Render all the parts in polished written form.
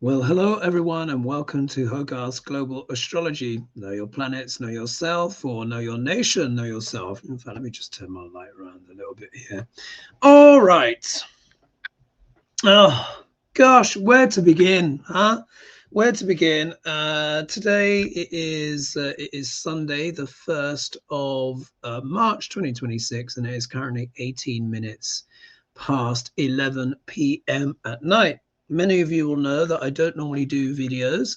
Well, hello everyone, and welcome to Hogarth's Global Astrology. Know your planets, know yourself, or know your nation, know yourself. In fact, let me just turn my light around a little bit here. All right. Oh, gosh, where to begin, huh? Where to begin? Today it is Sunday, the 1st of March 2026, and it is currently 18 minutes past 11 p.m. at night. Many of you will know that I don't normally do videos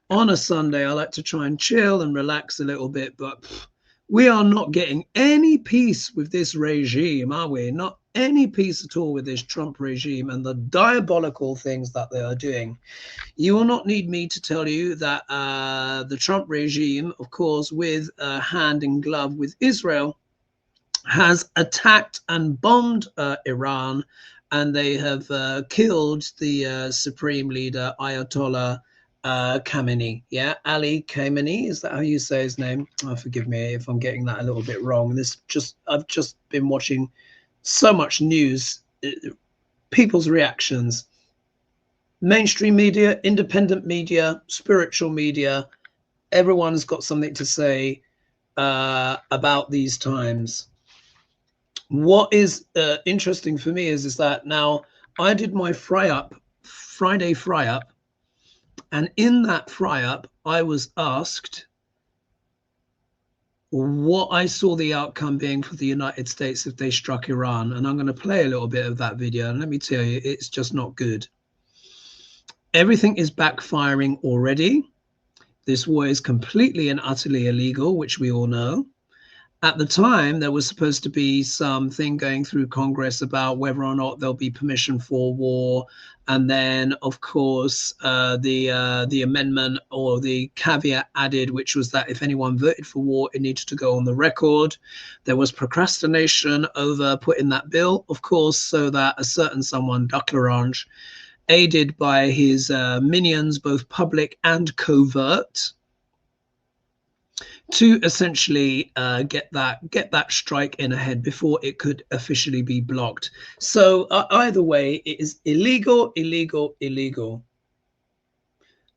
on a Sunday. I like to try and chill and relax a little bit, but we are not getting any peace with this regime, are we? Not any peace at all with this Trump regime and the diabolical things that they are doing. You will not need me to tell you that the Trump regime, of course, with hand in glove with Israel, has attacked and bombed Iran, and they have killed the supreme leader, Ayatollah Khamenei. Yeah, Ali Khamenei, is that how you say his name? Oh, forgive me if I'm getting that a little bit wrong. I've just been watching so much news, people's reactions, mainstream media, independent media, spiritual media. Everyone's got something to say about these times. What is interesting for me is that now I did my Friday fry up, and in that fry up, I was asked what I saw the outcome being for the United States if they struck Iran. And I'm going to play a little bit of that video. And let me tell you, it's just not good. Everything is backfiring already. This war is completely and utterly illegal, which we all know. At the time, there was supposed to be something going through Congress about whether or not there'll be permission for war. And then, of course, the amendment or the caveat added, which was that if anyone voted for war, it needed to go on the record. There was procrastination over putting that bill, of course, so that a certain someone, Duck Larange, aided by his minions, both public and covert, to essentially get that strike in ahead before it could officially be blocked. So either way, it is illegal, illegal, illegal.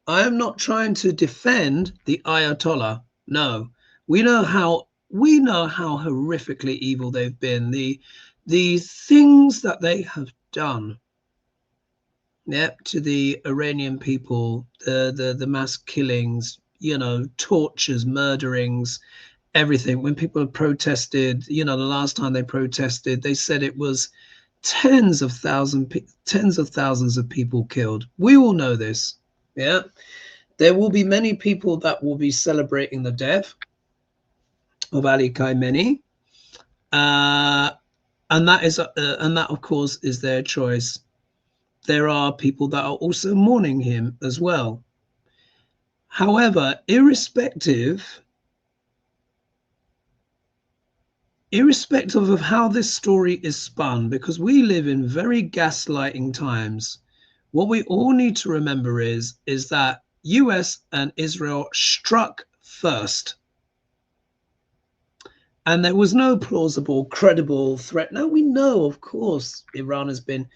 I am not trying to defend the Ayatollah. No, we know how horrifically evil they've been. The things that they have done. Yep, to the Iranian people, the mass killings, tortures, murderings, everything. When people have protested, the last time they protested, they said it was tens of thousands of people killed. We all know this. Yeah, there will be many people that will be celebrating the death of Ali Khamenei, and that of course is their choice. There are people that are also mourning him as well. However, irrespective of how this story is spun, because we live in very gaslighting times, what we all need to remember is that US and Israel struck first. And there was no plausible, credible threat. Now, we know, of course, Iran has been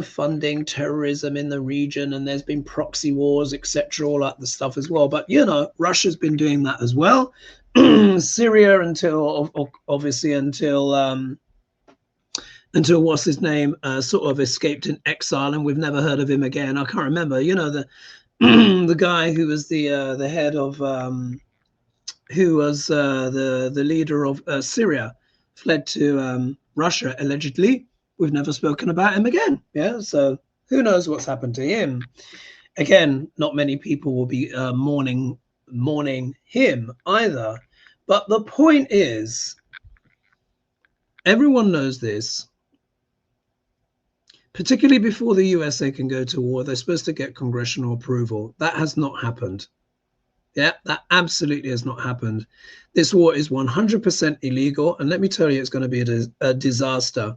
funding terrorism in the region, and there's been proxy wars, etc., all that the stuff as well. But Russia's been doing that as well. Syria until what's his name sort of escaped in exile, and we've never heard of him again. I can't remember. The the guy who was the head of who was the leader of Syria, fled to Russia allegedly. We've never spoken about him again. Yeah, so who knows what's happened to him? Again, not many people will be mourning him either. But the point is, everyone knows this. Particularly before the USA can go to war, they're supposed to get congressional approval. That has not happened. Yeah, that absolutely has not happened. This war is 100% illegal, and let me tell you, it's going to be a disaster.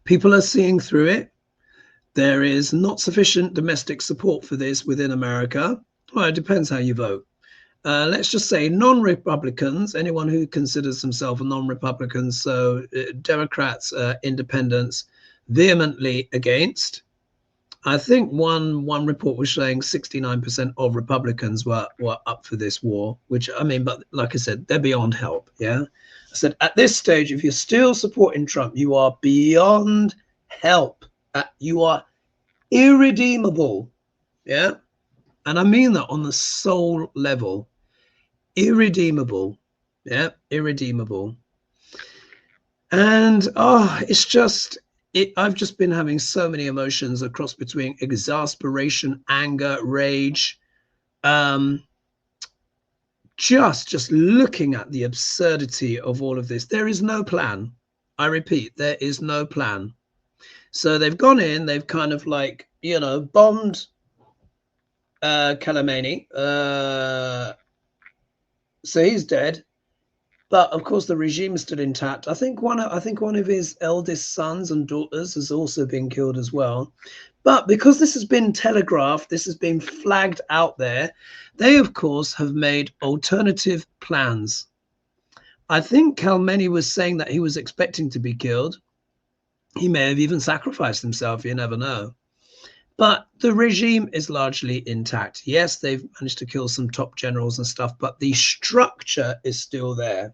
People are seeing through it. There is not sufficient domestic support for this within America. Well, it depends how you vote. Let's just say non-Republicans, anyone who considers themselves a non-Republican, so Democrats, independents, vehemently against. I think one report was saying 69% of Republicans were up for this war, which I mean, but like I said, they're beyond help. Yeah, I said at this stage, if you're still supporting Trump, you are beyond help. You are irredeemable. Yeah, and I mean that on the soul level. Irredeemable. Yeah, irredeemable. And it's just I've just been having so many emotions across between exasperation, anger, rage, just looking at the absurdity of all of this. There is no plan. I repeat, there is no plan. So they've gone in, they've kind of like, bombed Khemenei. So he's dead. But of course, the regime is still intact. I think one of his eldest sons and daughters has also been killed as well. But because this has been telegraphed, this has been flagged out there, they of course have made alternative plans. I think Khemenei was saying that he was expecting to be killed. He may have even sacrificed himself. You never know. But the regime is largely intact. Yes, they've managed to kill some top generals and stuff, but the structure is still there.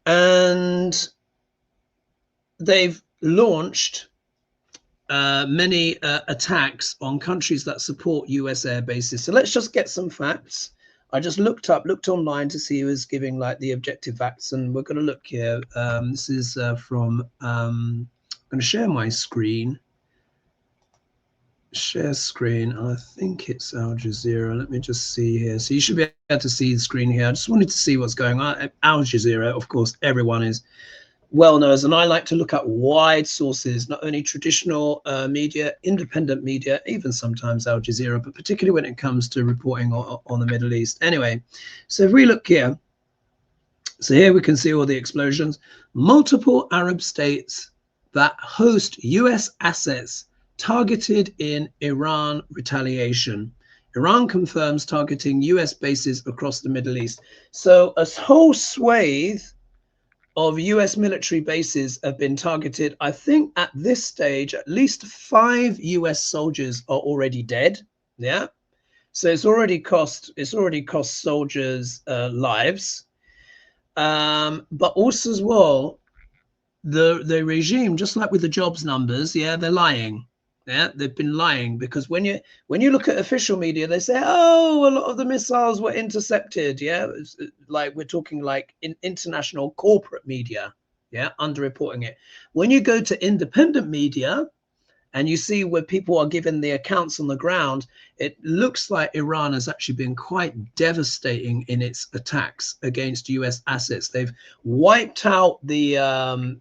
And they've launched many attacks on countries that support US air bases. So let's just get some facts. I just looked online to see who was giving like the objective facts, and we're going to look here. This is from, I'm going to share my screen. Share screen. I think it's Al Jazeera. Let me just see here. So you should be able to see the screen here. I just wanted to see what's going on. Al Jazeera, of course, everyone is well knows, and I like to look at wide sources, not only traditional media, independent media, even sometimes Al Jazeera, but particularly when it comes to reporting on the Middle East. Anyway, so if we look here, so here we can see all the explosions. Multiple Arab states that host US assets targeted in Iran retaliation. Iran confirms targeting US bases across the Middle East. So a whole swathe of US military bases have been targeted. I think at this stage, at least 5 US soldiers are already dead. Yeah. So it's already cost soldiers lives. But also as well, the regime, just like with the jobs numbers, yeah, they're lying. Yeah, they've been lying, because when you look at official media, they say, oh, a lot of the missiles were intercepted. Yeah, like we're talking like in international corporate media, yeah, underreporting it. When you go to independent media and you see where people are giving the accounts on the ground, it looks like Iran has actually been quite devastating in its attacks against US assets. They've wiped out the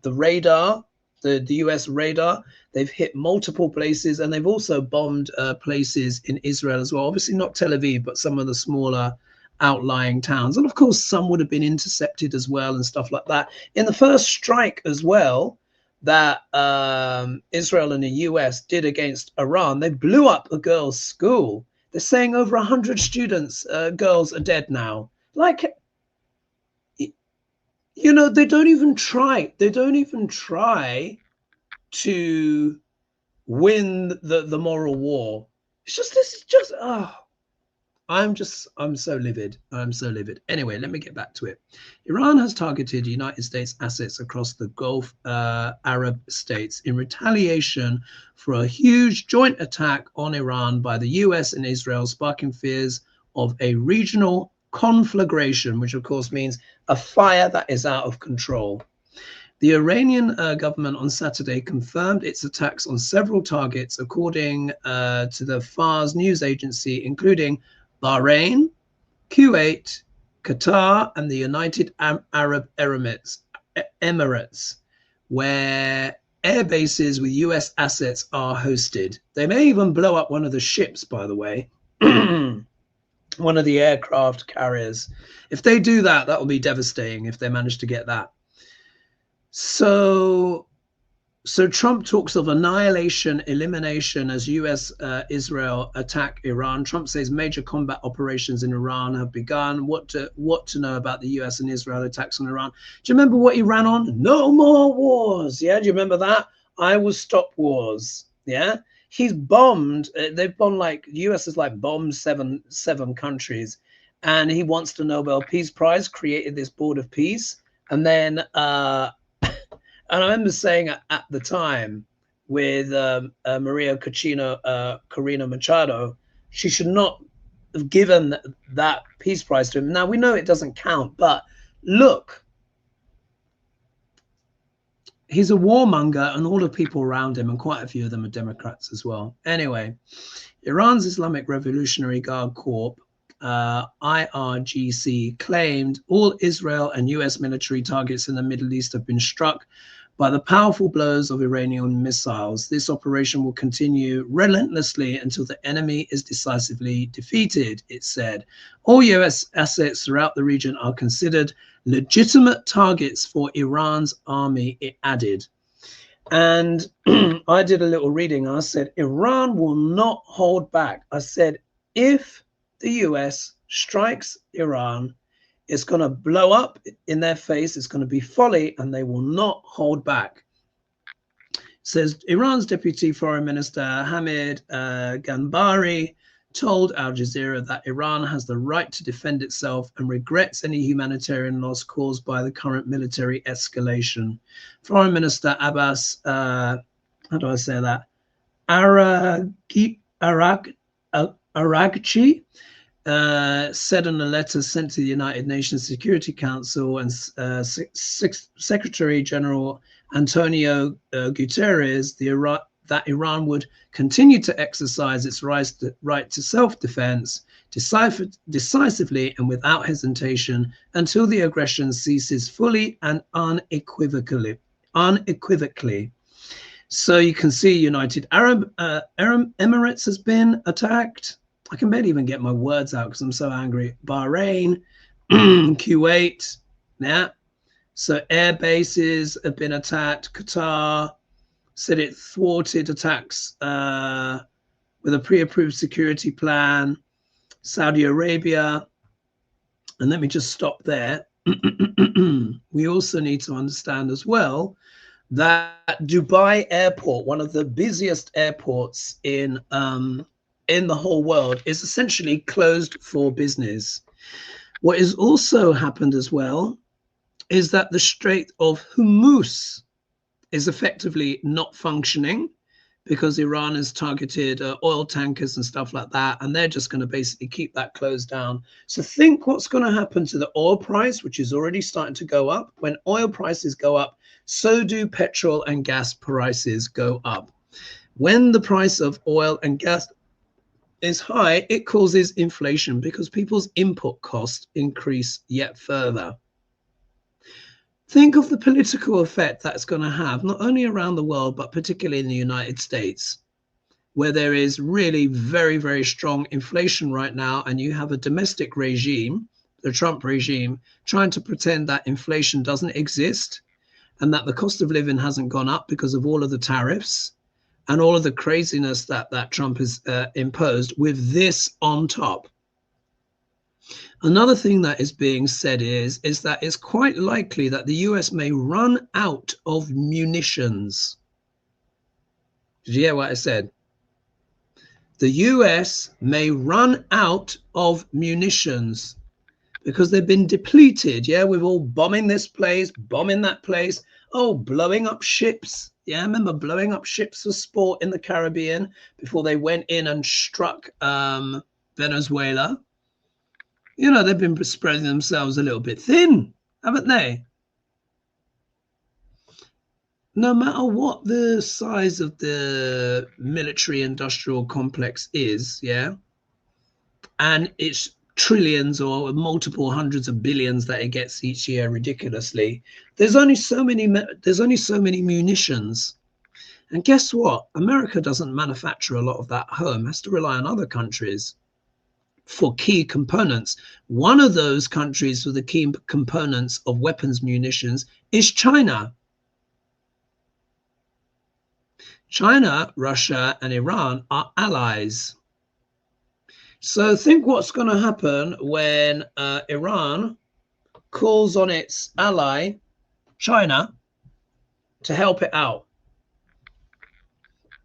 radar, the US radar. They've hit multiple places, and they've also bombed places in Israel as well. Obviously not Tel Aviv, but some of the smaller outlying towns. And of course, some would have been intercepted as well and stuff like that. In the first strike as well that Israel and the US did against Iran, they blew up a girls' school. They're saying over 100 students, girls, are dead now. Like, they don't even try. They don't even try to win the moral war. It's just, this is just, I'm so livid. I'm so livid. Anyway, let me get back to it. Iran has targeted United States assets across the Gulf Arab states in retaliation for a huge joint attack on Iran by the US and Israel, sparking fears of a regional conflagration, which of course means a fire that is out of control. The Iranian government on Saturday confirmed its attacks on several targets, according to the Fars news agency, including Bahrain, Kuwait, Qatar, and the United Arab Emirates, where air bases with US assets are hosted. They may even blow up one of the ships, by the way, one of the aircraft carriers. If they do that, that will be devastating if they manage to get that. So Trump talks of annihilation, elimination as US Israel attack Iran. Trump says major combat operations in Iran have begun. What to know about the US and Israel attacks on Iran? Do you remember what he ran on? No more wars. Yeah, do you remember that? I will stop wars. Yeah, He's bombed. They've bombed, like, the US has like bombed seven countries, and he wants the Nobel Peace Prize. Created this board of peace, and then and I remember saying at the time with Maria Corina Machado, she should not have given that peace prize to him. Now we know it doesn't count, but look, he's a warmonger, and all the people around him, and quite a few of them are Democrats as well. Anyway, Iran's Islamic Revolutionary Guard Corps, IRGC, claimed all Israel and US military targets in the Middle East have been struck by the powerful blows of Iranian missiles. This operation will continue relentlessly until the enemy is decisively defeated, it said. All US assets throughout the region are considered legitimate targets for Iran's army, it added. And I did a little reading. I said, Iran will not hold back. I said, if the US strikes Iran, it's going to blow up in their face. It's going to be folly, and they will not hold back. Says Iran's Deputy Foreign Minister Hamid Ganbari told Al Jazeera that Iran has the right to defend itself and regrets any humanitarian loss caused by the current military escalation. Foreign Minister Abbas, how do I say that? Aragchi said in a letter sent to the United Nations Security Council and Secretary General Antonio Guterres that Iran would continue to exercise its right to self-defense decisively and without hesitation until the aggression ceases fully and unequivocally. So you can see United Arab Emirates has been attacked. I can barely even get my words out because I'm so angry. Bahrain, Kuwait, yeah. So air bases have been attacked. Qatar said it thwarted attacks with a pre-approved security plan. Saudi Arabia, and let me just stop there. We also need to understand as well that Dubai Airport, one of the busiest airports in the whole world, is essentially closed for business. What has also happened as well is that the Strait of Hormuz is effectively not functioning because Iran has targeted oil tankers and stuff like that, and they're just going to basically keep that closed down. So think what's going to happen to the oil price, which is already starting to go up. When oil prices go up, so do petrol and gas prices go up. When the price of oil and gas is high, it causes inflation because people's input costs increase yet further. Think of the political effect that's going to have, not only around the world, but particularly in the United States, where there is really very, very strong inflation right now. And you have a domestic regime, the Trump regime, trying to pretend that inflation doesn't exist and that the cost of living hasn't gone up because of all of the tariffs and all of the craziness that Trump has imposed, with this on top. Another thing that is being said is that it's quite likely that the US may run out of munitions. Did you hear what I said? The US may run out of munitions because they've been depleted. Yeah, we've all bombing this place, bombing that place. Oh, blowing up ships. Yeah, I remember blowing up ships for sport in the Caribbean before they went in and struck Venezuela. You know, they've been spreading themselves a little bit thin, haven't they? No matter what the size of the military industrial complex is, yeah, and it's trillions or multiple hundreds of billions that it gets each year ridiculously, there's only so many munitions. And guess what? America doesn't manufacture a lot of that home, has to rely on other countries for key components. One of those countries for the key components of weapons munitions is China. China, Russia, and Iran are allies. So think what's going to happen when Iran calls on its ally, China, to help it out.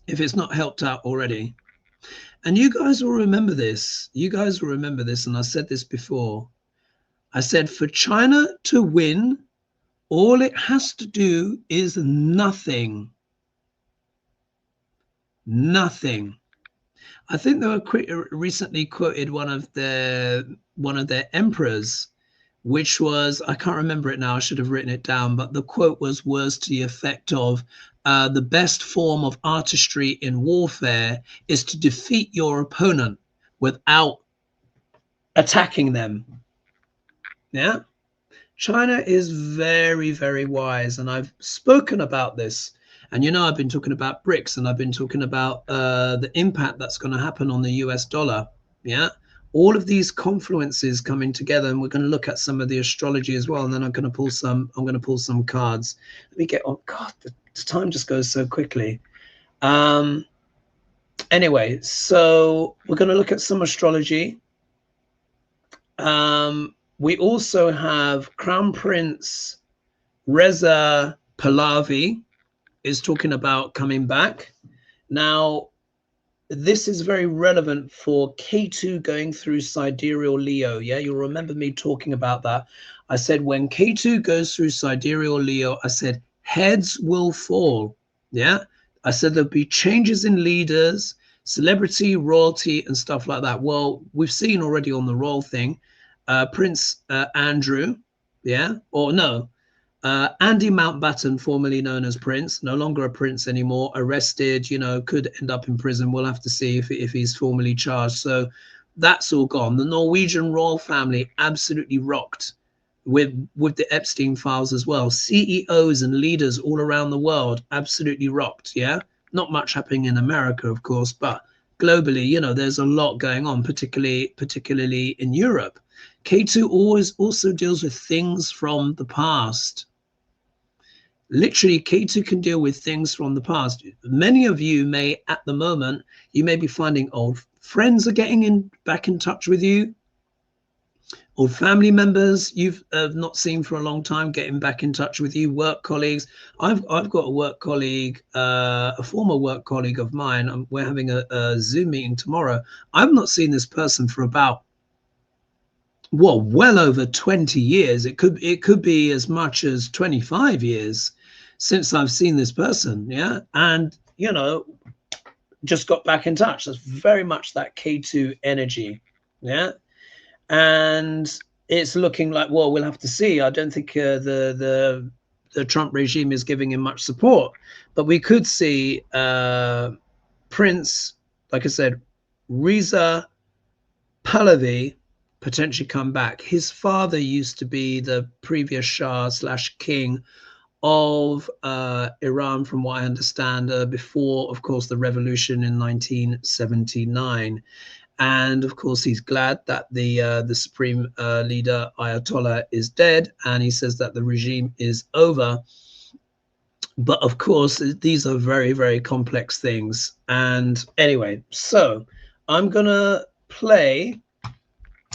if it's not helped out already. And you guys will remember this. You guys will remember this. And I said this before. I said for China to win, all it has to do is nothing. Nothing. I think they were recently quoted one of their emperors, which was, I can't remember it now, I should have written it down, but the quote was to the effect of, the best form of artistry in warfare is to defeat your opponent without attacking them. Yeah. China is very, very wise. And I've spoken about this. And, you know, I've been talking about BRICS, and I've been talking about the impact that's going to happen on the US dollar. Yeah. All of these confluences coming together, and we're going to look at some of the astrology as well. And then I'm going to pull some cards. Let me get on. God, the time just goes so quickly. Anyway, so we're going to look at some astrology. We also have Crown Prince Reza Pahlavi is talking about coming back. Now, this is very relevant for K2 going through sidereal Leo. Yeah, you'll remember me talking about that. I said when K2 goes through sidereal Leo, I said heads will fall. Yeah, I said there'll be changes in leaders, celebrity, royalty, and stuff like that. Well, we've seen already on the royal thing, Prince Andrew, yeah, or no, Andy Mountbatten, formerly known as Prince, no longer a prince anymore, arrested, you know, could end up in prison. We'll have to see if he's formally charged. So that's all gone. The Norwegian royal family absolutely rocked with the Epstein files as well. CEOs and leaders all around the world absolutely rocked. Yeah, not much happening in America, of course, but globally, you know, there's a lot going on, particularly in Europe. K2 always also deals with things from the past. Literally, K2 can deal with things from the past. Many of you may, at the moment, you may be finding old friends are getting back in touch with you. Old family members you've not seen for a long time getting back in touch with you. Work colleagues. I've got a work colleague, a former work colleague of mine. We're having a Zoom meeting tomorrow. I've not seen this person for about, well over 20 years. It could be as much as 25 years since I've seen this person. Yeah, and you know, just got back in touch. That's very much that K2 energy. Yeah. And it's looking like, well, we'll have to see. I don't think the Trump regime is giving him much support, but we could see Prince, like I said, Reza Pahlavi potentially come back. His father used to be the previous Shah / king of Iran, from what I understand, before, of course, the revolution in 1979. And of course, he's glad that the supreme leader Ayatollah is dead, and he says that the regime is over. But of course, these are very, very complex things. And anyway, so I'm gonna play.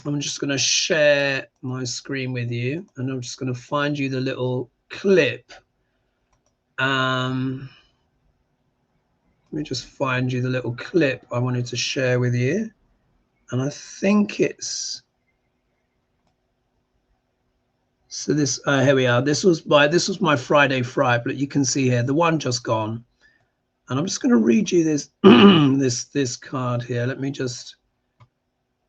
I'm just gonna share my screen with you, and I'm just gonna find you the little clip. Let me just find you the little clip I wanted to share with you. And I think it's, so this, here we are. This was my Friday Fright, but you can see here, the one just gone. And I'm just going to read you this, this card here. Let me just,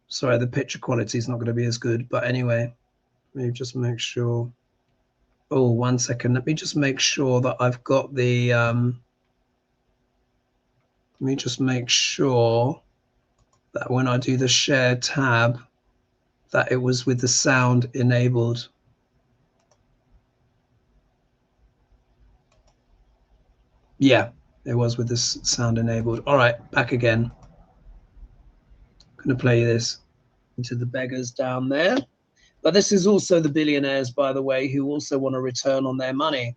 sorry, the picture quality is not going to be as good, but anyway, let me just make sure. Oh, 1 second. Let me just make sure that I've got the, let me just make sure that when I do the share tab, that it was with the sound enabled. Yeah, it was with this sound enabled. All right, back again. I'm going to play this into the beggars down there. But this is also the billionaires, by the way, who also want a return on their money.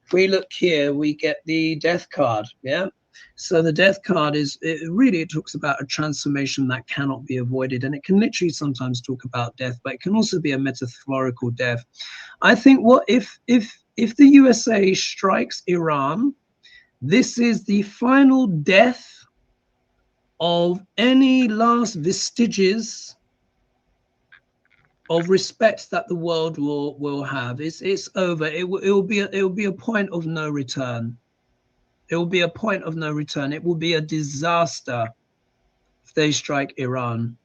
If we look here, we get the death card. Yeah. So the death card is, it talks about a transformation that cannot be avoided. And it can literally sometimes talk about death, but it can also be a metaphorical death. I think what if the USA strikes Iran, This is the final death of any last vestiges of respect that the world will have. It's over. It will be a point of no return. It will be a point of no return. It will be a disaster if they strike Iran,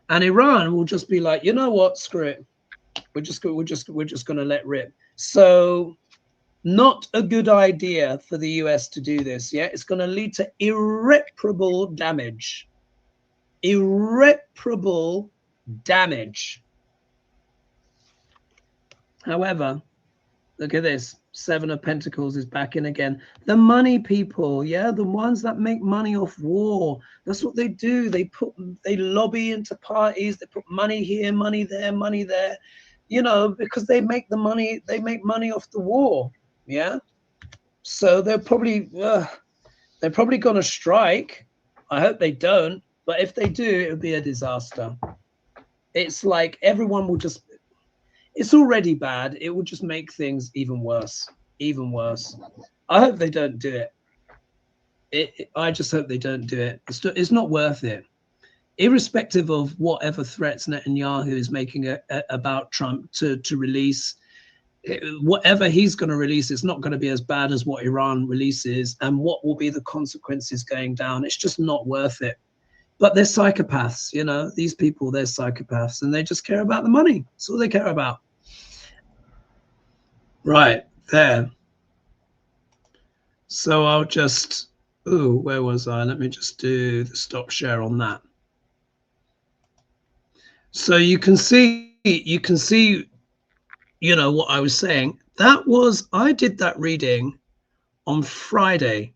and Iran will just be like, you know what, screw it. We're just going to let rip. So, not a good idea for the US to do this. Yeah, it's going to lead to irreparable damage. Irreparable damage. However, look at this. Seven of Pentacles is back in again. The money people, yeah, the ones that make money off war. That's what they do. They lobby into parties. They put money here, money there, money there. You know, because they make the money. They make money off the war. Yeah. So they're probably going to strike. I hope they don't. But if they do, it would be a disaster. It's like everyone will just. It's already bad. It will just make things even worse. Even worse. I hope they don't do it. I just hope they don't do it. It's not worth it. Irrespective of whatever threats Netanyahu is making about Trump to release, whatever he's going to release, it's not going to be as bad as what Iran releases, and what will be the consequences going down. It's just not worth it. But they're psychopaths, you know, these people, they're psychopaths, and they just care about the money. That's all they care about. Right, there. So I'll just, where was I? Let me just do the stop share on that. So you can see, you know, what I was saying. I did that reading on Friday.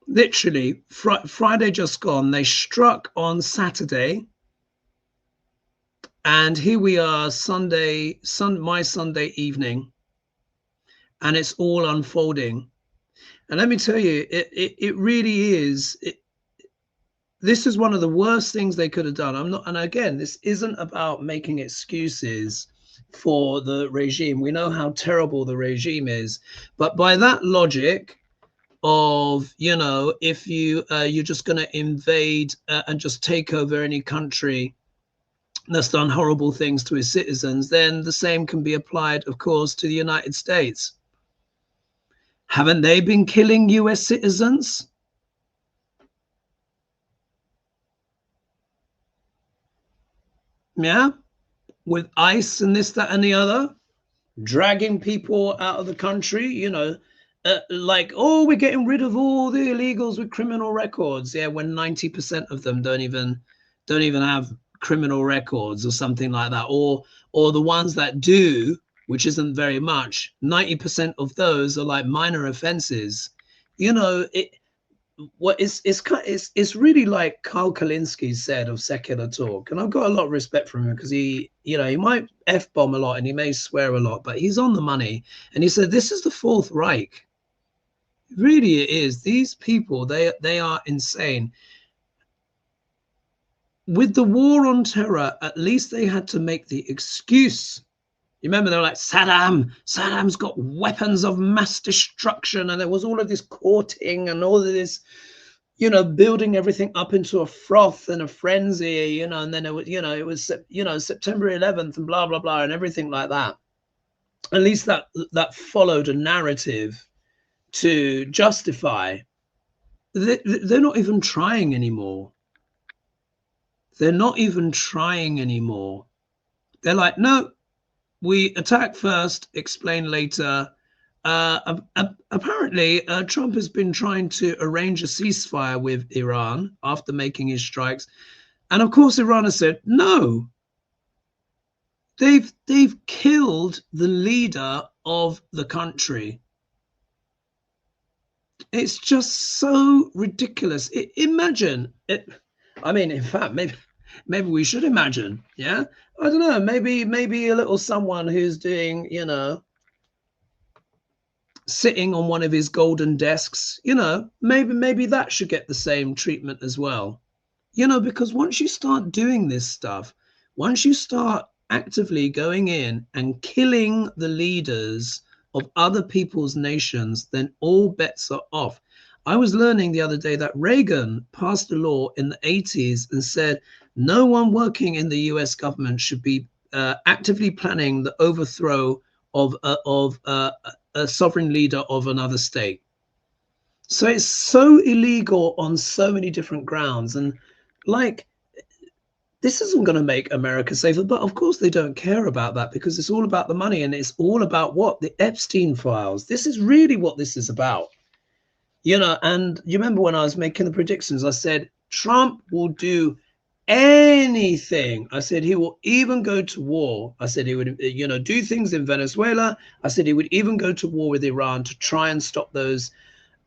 Literally, Friday just gone. They struck on Saturday. And here we are, my Sunday evening. And it's all unfolding. And let me tell you, it really is. This is one of the worst things they could have done. And again, this isn't about making excuses for the regime. We know how terrible the regime is. But by that logic of, you know, if you're just going to invade and just take over any country that's done horrible things to its citizens, then the same can be applied, of course, to the United States. Haven't they been killing US citizens? Yeah, with ICE and this, that, and the other, dragging people out of the country, you know, like, oh, we're getting rid of all the illegals with criminal records. Yeah, when 90% of them don't even have criminal records or something like that, or the ones that do, which isn't very much, 90% of those are like minor offenses. You know, it's really like Carl Kalinske said of Secular Talk, and I've got a lot of respect for him because he might F-bomb a lot and he may swear a lot, but he's on the money. And he said, this is the Fourth Reich. Really, it is. These people, they are insane. With the war on terror, at least they had to make the excuse. You remember, they were like, Saddam's got weapons of mass destruction, and there was all of this courting and all of this, you know, building everything up into a froth and a frenzy, you know, and then it was September 11th and blah blah blah and everything like that. At least that followed a narrative to justify. They're not even trying anymore. They're not even trying anymore. They're like, no, we attack first, explain later. Apparently, Trump has been trying to arrange a ceasefire with Iran after making his strikes. And of course, Iran has said, no. They've killed the leader of the country. It's just so ridiculous. Imagine it. I mean, in fact, maybe we should imagine. Yeah, I don't know. Maybe a little someone who's doing, you know, sitting on one of his golden desks. You know, maybe that should get the same treatment as well. You know, because once you start doing this stuff, once you start actively going in and killing the leaders of other people's nations, then all bets are off. I was learning the other day that Reagan passed a law in the 80s and said no one working in the US government should be actively planning the overthrow of a sovereign leader of another state. So it's so illegal on so many different grounds. And like, this isn't going to make America safer, but of course they don't care about that because it's all about the money, and it's all about what? The Epstein files. This is really what this is about. You know, and you remember when I was making the predictions, I said Trump will do anything. I said he will even go to war. I said he would, you know, do things in Venezuela. I said he would even go to war with Iran to try and stop those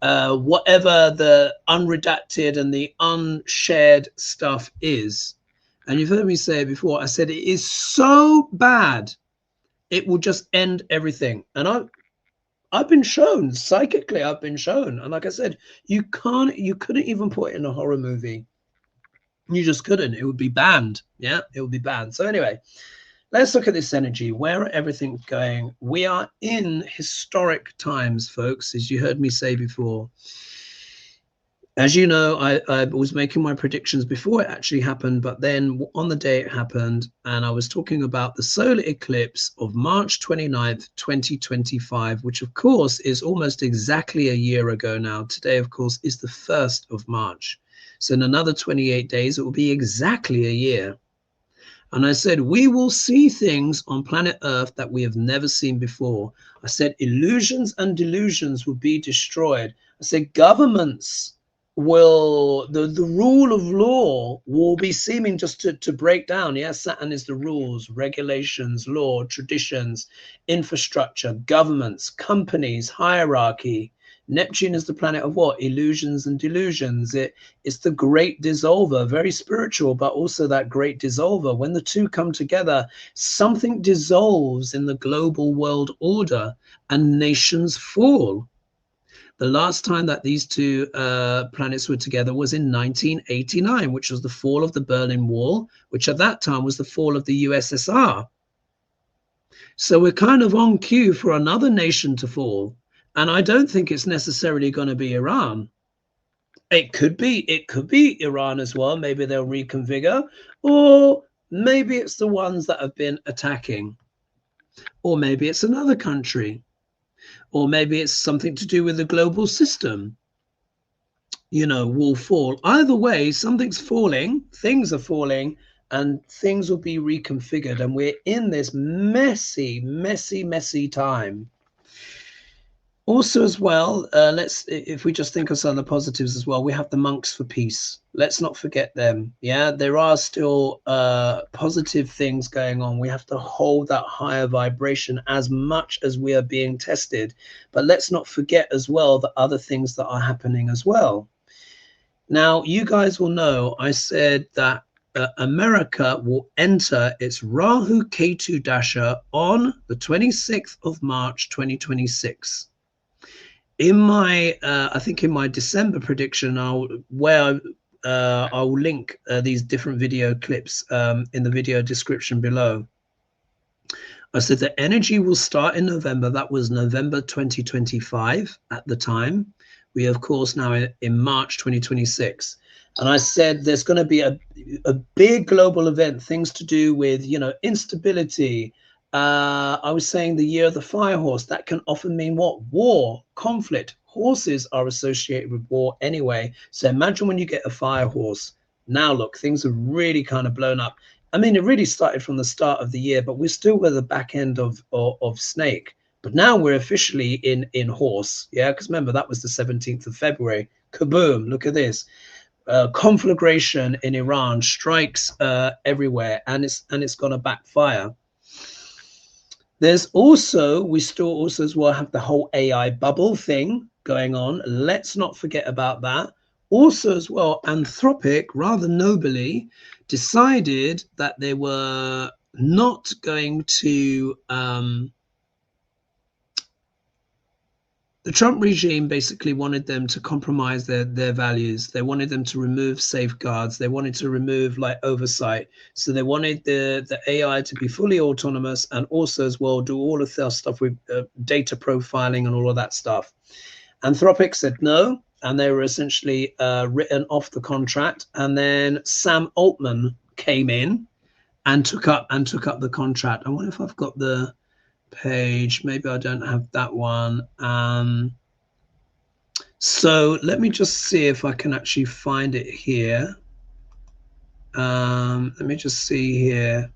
whatever the unredacted and the unshared stuff is. And you've heard me say it before. I said it is so bad, it will just end everything. And I've been shown psychically. I've been shown, and like I said, you couldn't even put it in a horror movie. You just couldn't. It would be banned. Yeah, it would be banned. So anyway, let's look at this energy. Where are everything going? We are in historic times, folks, as you heard me say before. As you know, I was making my predictions before it actually happened, but then on the day it happened, and I was talking about the solar eclipse of March 29th, 2025, which of course is almost exactly a year ago now. Today, of course, is the 1st of March. So in another 28 days, it will be exactly a year. And I said, we will see things on planet Earth that we have never seen before. I said, illusions and delusions will be destroyed. I said, governments will, the rule of law will be seeming just to break down. Yes, Saturn is the rules, regulations, law, traditions, infrastructure, governments, companies, hierarchy. Neptune is the planet of what? Illusions and delusions. It's the great dissolver, very spiritual, but also that great dissolver. When the two come together, something dissolves in the global world order and nations fall. The last time that these two planets were together was in 1989, which was the fall of the Berlin Wall, which at that time was the fall of the USSR. So we're kind of on cue for another nation to fall. And I don't think it's necessarily going to be Iran. It could be Iran as well. Maybe they'll reconfigure, or maybe it's the ones that have been attacking, or maybe it's another country, or maybe it's something to do with the global system. You know, will fall. Either way, something's falling, things are falling, and things will be reconfigured. And we're in this messy, messy, messy time. Also, as well, if we just think of some of the positives as well, we have the monks for peace. Let's not forget them. Yeah, there are still positive things going on. We have to hold that higher vibration as much as we are being tested. But let's not forget as well the other things that are happening as well. Now, you guys will know I said that America will enter its Rahu Ketu Dasha on the 26th of March, 2026. In my, I think in my December prediction, I'll link these different video clips in the video description below. I said the energy will start in November. That was November 2025 at the time. We are, of course, now in March 2026. And I said there's going to be a big global event, things to do with, you know, instability. I was saying the year of the fire horse. That can often mean what? War, conflict. Horses are associated with war anyway. So imagine when you get a fire horse. Now, look, things are really kind of blown up. I mean, it really started from the start of the year, but we're still at the back end of snake. But now we're officially in horse. Yeah, because remember, that was the 17th of February. Kaboom, look at this. Conflagration in Iran, strikes everywhere, and it's going to backfire. There's also, we still also as well have the whole AI bubble thing going on. Let's not forget about that. Also as well, Anthropic rather nobly decided that they were not going to The Trump regime basically wanted them to compromise their values. They wanted them to remove safeguards. They wanted to remove like oversight. So they wanted the AI to be fully autonomous and also as well do all of their stuff with data profiling and all of that stuff. Anthropic said no, and they were essentially written off the contract. And then Sam Altman came in and took up the contract. I wonder if I've got the page. Maybe I don't have that one. So let me just see if I can actually find it here. Let me just see here.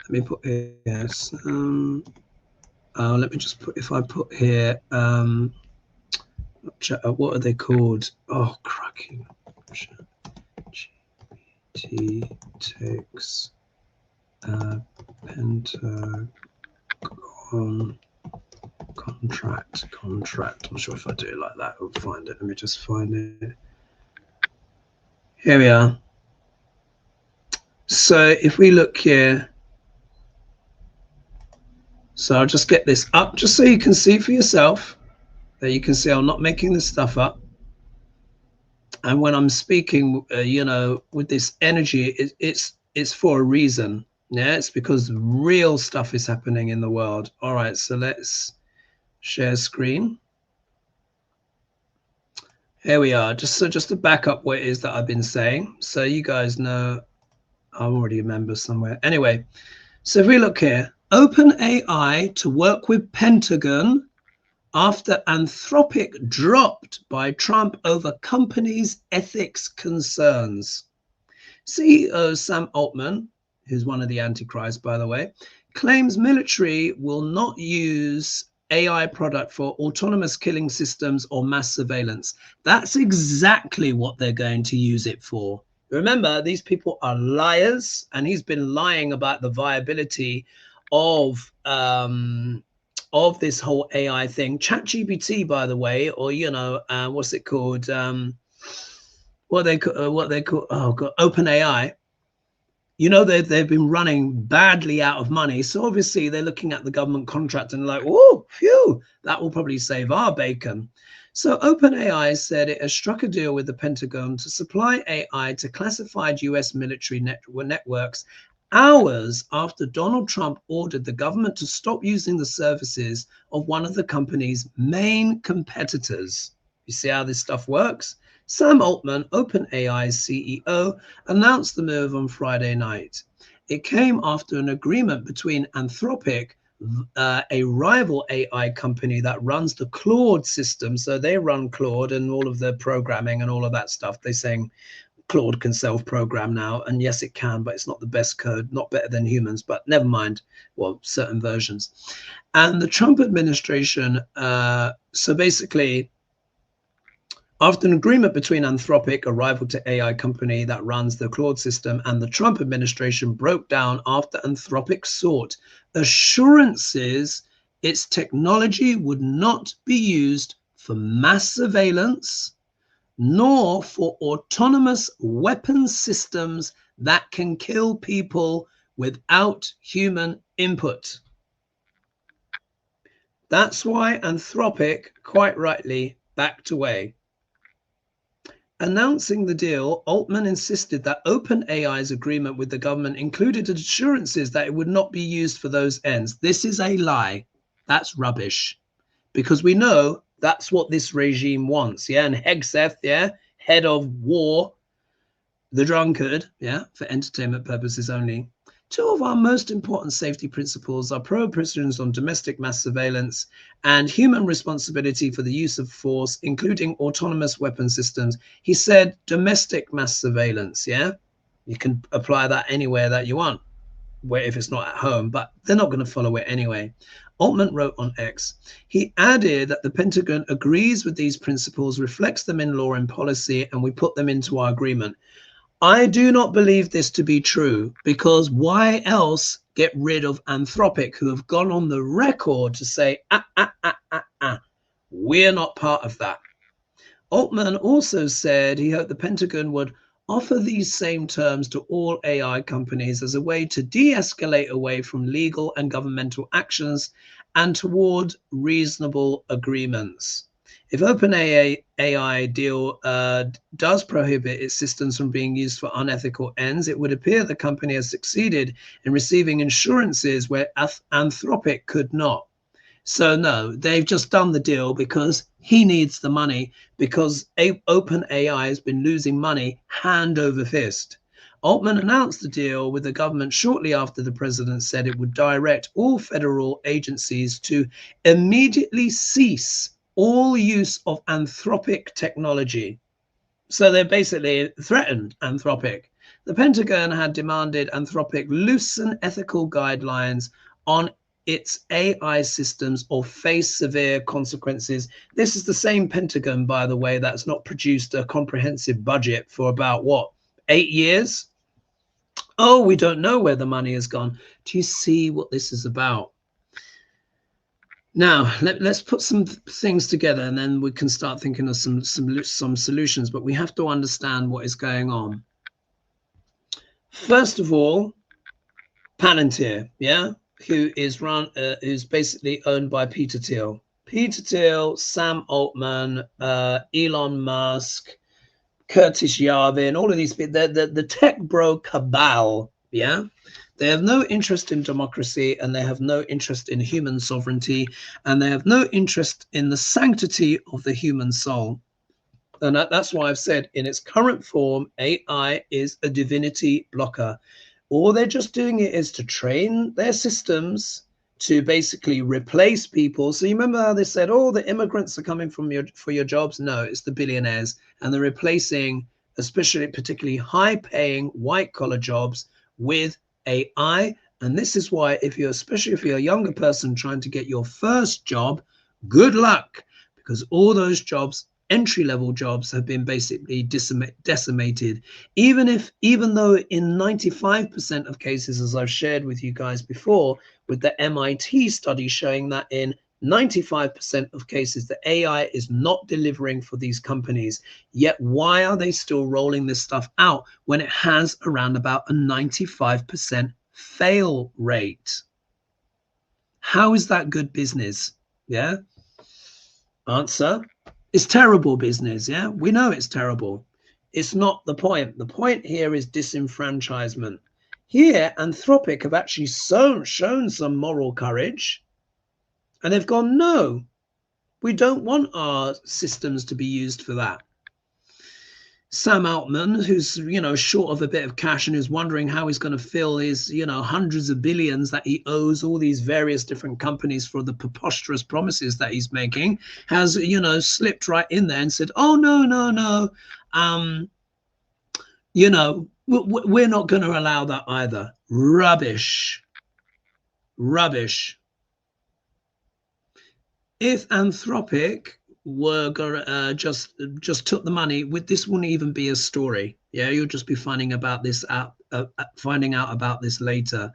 Let me put yes. Let me just put, if I put here, what are they called? Oh, cracking. GPT takes Pentagon contract. I'm not sure if I do it like that, I'll find it. Let me just find it. Here we are. So if we look here, so I'll just get this up just so you can see for yourself, that you can see I'm not making this stuff up. And when I'm speaking, you know, with this energy, it's for a reason. Yeah, it's because real stuff is happening in the world. All right, so let's share screen. Here we are. Just to back up what it is that I've been saying, so you guys know. I'm already a member somewhere. Anyway, so if we look here, OpenAI to work with Pentagon after Anthropic dropped by Trump over company's ethics concerns. CEO Sam Altman, who's one of the Antichrist, by the way, claims military will not use AI product for autonomous killing systems or mass surveillance. That's exactly what they're going to use it for. Remember, these people are liars, and he's been lying about the viability of this whole AI thing. ChatGPT, by the way, or you know, what's it called? What they call? Oh God, OpenAI. You know, they've been running badly out of money, so obviously they're looking at the government contract and like, oh, phew, that will probably save our bacon. So OpenAI said it has struck a deal with the Pentagon to supply AI to classified US military networks hours after Donald Trump ordered the government to stop using the services of one of the company's main competitors. You see how this stuff works? Sam Altman, OpenAI's CEO, announced the move on Friday night. It came after an agreement between Anthropic, a rival AI company that runs the Claude system. So they run Claude and all of the programming and all of that stuff. They're saying Claude can self-program now, and yes, it can, but it's not the best code, not better than humans, but never mind, well, certain versions. And the Trump administration, so basically, after an agreement between Anthropic, a rival to AI company that runs the Claude system, and the Trump administration broke down after Anthropic sought assurances its technology would not be used for mass surveillance, nor for autonomous weapon systems that can kill people without human input. That's why Anthropic, quite rightly, backed away. Announcing the deal, Altman insisted that OpenAI's agreement with the government included assurances that it would not be used for those ends. This is a lie. That's rubbish. Because we know that's what this regime wants. Yeah, and Hegseth, yeah, head of war, the drunkard, yeah, for entertainment purposes only. Two of our most important safety principles are prohibitions on domestic mass surveillance and human responsibility for the use of force, including autonomous weapon systems. He said domestic mass surveillance, yeah? You can apply that anywhere that you want, where if it's not at home, but they're not going to follow it anyway. Altman wrote on X. He added that the Pentagon agrees with these principles, reflects them in law and policy, and we put them into our agreement. I do not believe this to be true, because why else get rid of Anthropic, who have gone on the record to say, we're not part of that. Altman also said he hoped the Pentagon would offer these same terms to all AI companies as a way to de-escalate away from legal and governmental actions and toward reasonable agreements. If OpenAI deal does prohibit its systems from being used for unethical ends, it would appear the company has succeeded in receiving insurances where Anthropic could not. So no, they've just done the deal because he needs the money, because OpenAI has been losing money hand over fist. Altman announced the deal with the government shortly after the president said it would direct all federal agencies to immediately cease all use of Anthropic technology. So they basically threatened Anthropic. The Pentagon had demanded Anthropic loosen ethical guidelines on its AI systems or face severe consequences. This is the same Pentagon, by the way, that's not produced a comprehensive budget for about, what, 8 years? Oh, we don't know where the money has gone. Do you see what this is about? Now, let's put some things together and then we can start thinking of some solutions, but we have to understand what is going on. First of all, Palantir, yeah, who's basically owned by Peter Thiel. Peter Thiel, Sam Altman, Elon Musk, Curtis Yarvin, all of these people, the tech bro cabal, yeah? They have no interest in democracy, and they have no interest in human sovereignty, and they have no interest in the sanctity of the human soul. And that's why I've said in its current form, AI is a divinity blocker. All they're just doing it is to train their systems to basically replace people. So you remember how they said, oh, the immigrants are coming for your jobs? No, it's the billionaires. And they're replacing, particularly high-paying white-collar jobs with AI. And this is why, especially if you're a younger person trying to get your first job, good luck, because all those jobs, entry-level jobs, have been basically decimated. Even though in 95% of cases, as I've shared with you guys before, with the MIT study showing that in 95% of cases, the AI is not delivering for these companies. Yet why are they still rolling this stuff out when it has around about a 95% fail rate? How is that good business? Yeah. Answer: it's terrible business. Yeah, we know it's terrible. It's not the point. The point here is disenfranchisement. Here, Anthropic have actually shown some moral courage, and they've gone, no, we don't want our systems to be used for that. Sam Altman, who's, short of a bit of cash and who's wondering how he's going to fill his, hundreds of billions that he owes all these various different companies for the preposterous promises that he's making, has, slipped right in there and said, oh, no, we're not going to allow that either. Rubbish. If Anthropic were just took the money, this wouldn't even be a story. Yeah, you'll just be finding out about this later.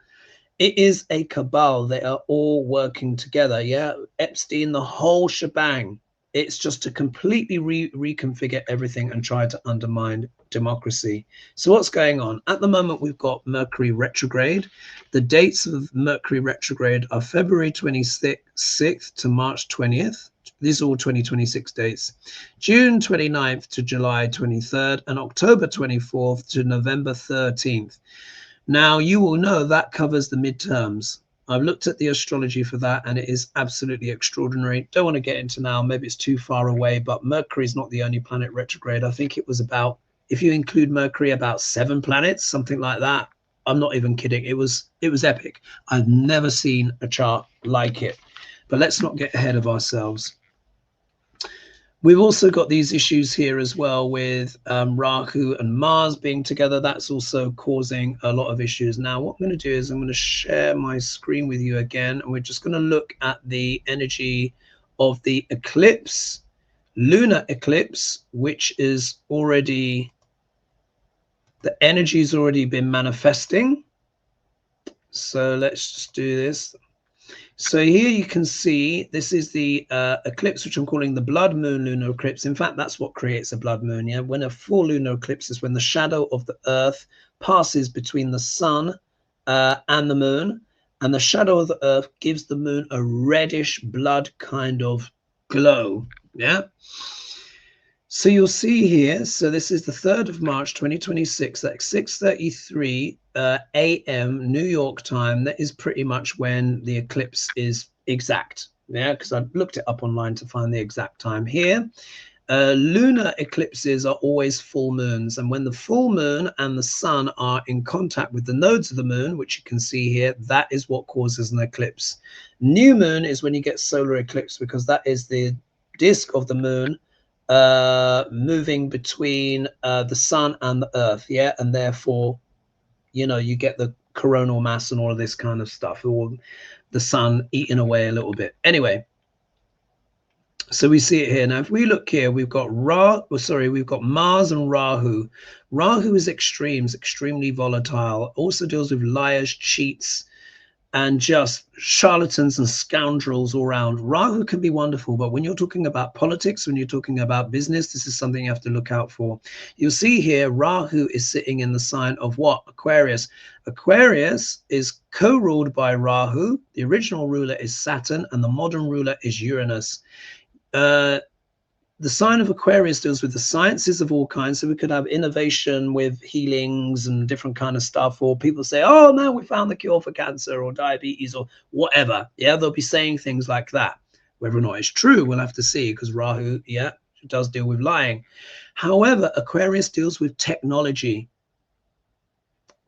It is a cabal. They are all working together. Yeah, Epstein, the whole shebang. It's just to completely reconfigure everything and try to undermine democracy. So what's going on? At the moment, we've got Mercury retrograde. The dates of Mercury retrograde are February 26th to March 20th. These are all 2026 dates. June 29th to July 23rd, and October 24th to November 13th. Now, you will know that covers the midterms. I've looked at the astrology for that, and it is absolutely extraordinary. Don't want to get into now, maybe it's too far away, but Mercury is not the only planet retrograde. I think it was about, if you include Mercury, about 7 planets, something like that. I'm not even kidding. It was epic. I've never seen a chart like it. But let's not get ahead of ourselves. We've also got these issues here as well with Rahu and Mars being together. That's also causing a lot of issues. Now, what I'm going to do is I'm going to share my screen with you again, and we're just going to look at the energy of the eclipse, lunar eclipse, which is already, the energy's already been manifesting. So let's just do this. So here you can see this is the eclipse, which I'm calling the blood moon lunar eclipse. In fact, that's what creates a blood moon. Yeah, when a full lunar eclipse is when the shadow of the Earth passes between the sun and the moon, and the shadow of the Earth gives the moon a reddish blood kind of glow. Yeah. So you'll see here, so this is the 3rd of March 2026 at 6:33 a.m. New York time. That is pretty much when the eclipse is exact. Yeah, because I looked it up online to find the exact time here. Lunar eclipses are always full moons, and when the full moon and the sun are in contact with the nodes of the moon, which you can see here, that is what causes an eclipse. New moon is when you get solar eclipse, because that is the disk of the moon moving between the sun and the earth. Yeah, and therefore, you know, you get the coronal mass and all of this kind of stuff, or the sun eating away a little bit. Anyway, so we see it here. Now, if we look here, we've got we've got Mars and Rahu. Rahu is extremes, extremely volatile, also deals with liars, cheats, and just charlatans and scoundrels all around. Rahu can be wonderful, but when you're talking about politics, when you're talking about business, this is something you have to look out for. You'll see here, Rahu is sitting in the sign of what? Aquarius. Aquarius is co-ruled by Rahu. The original ruler is Saturn, and the modern ruler is Uranus. The sign of Aquarius deals with the sciences of all kinds. So we could have innovation with healings and different kind of stuff, or people say, oh, now we found the cure for cancer or diabetes or whatever. Yeah, they'll be saying things like that. Whether or not it's true, we'll have to see, because Rahu, yeah, does deal with lying. However, Aquarius deals with technology.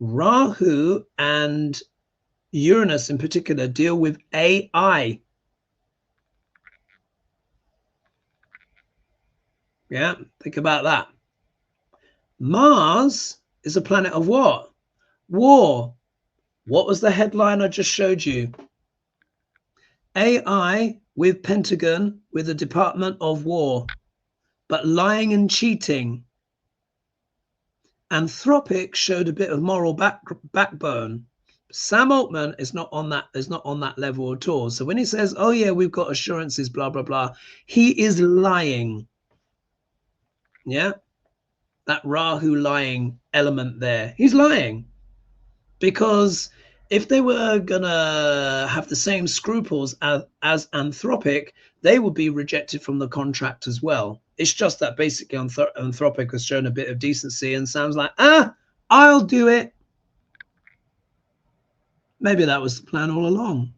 Rahu and Uranus in particular deal with AI. Yeah, think about that. Mars is a planet of what? War. What was the headline I just showed you? AI with Pentagon, with the Department of War, but lying and cheating. Anthropic showed a bit of moral backbone. Sam Altman is not on that level at all. So when he says, oh yeah, we've got assurances, blah blah blah, he is lying. Yeah, that Rahu lying element there, he's lying. Because if they were gonna have the same scruples as Anthropic, they would be rejected from the contract as well. It's just that basically Anthropic has shown a bit of decency, and Sam's like, I'll do it. Maybe that was the plan all along.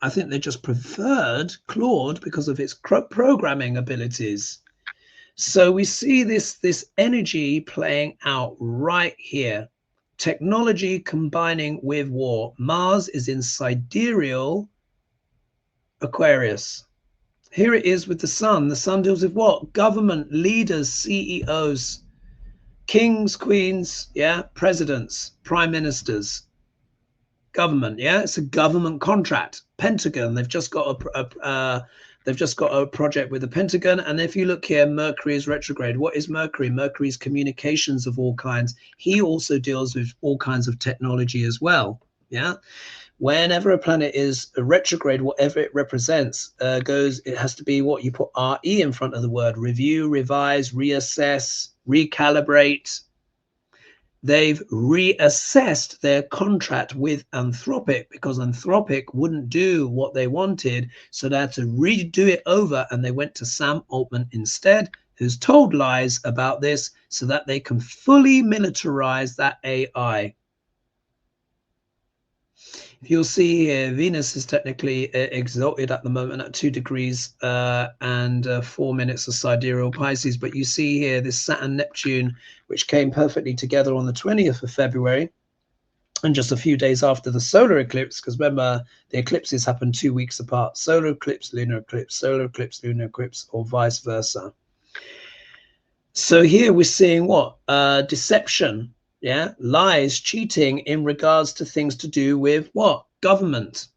I think they just preferred Claude because of its programming abilities. So we see this energy playing out right here. Technology combining with war. Mars is in sidereal Aquarius. Here it is with the sun. The sun deals with what? Government, leaders, CEOs, kings, queens, yeah, presidents, prime ministers, government. Yeah, it's a government contract. Pentagon. They've just got a project with the Pentagon. And if you look here, Mercury is retrograde. What is Mercury? Mercury is communications of all kinds. He also deals with all kinds of technology as well. Yeah. Whenever a planet is a retrograde, whatever it represents, it has to be what you put RE in front of the word: review, revise, reassess, recalibrate. They've reassessed their contract with Anthropic because Anthropic wouldn't do what they wanted. So they had to redo it over, and they went to Sam Altman instead, who's told lies about this so that they can fully militarize that AI. You'll see here, Venus is technically exalted at the moment at 2 degrees and 4 minutes of sidereal Pisces. But you see here this Saturn-Neptune, which came perfectly together on the 20th of February, and just a few days after the solar eclipse, because remember, the eclipses happen 2 weeks apart. Solar eclipse, lunar eclipse, solar eclipse, lunar eclipse, or vice versa. So here we're seeing what? Deception. Yeah, lies, cheating in regards to things to do with what? Government.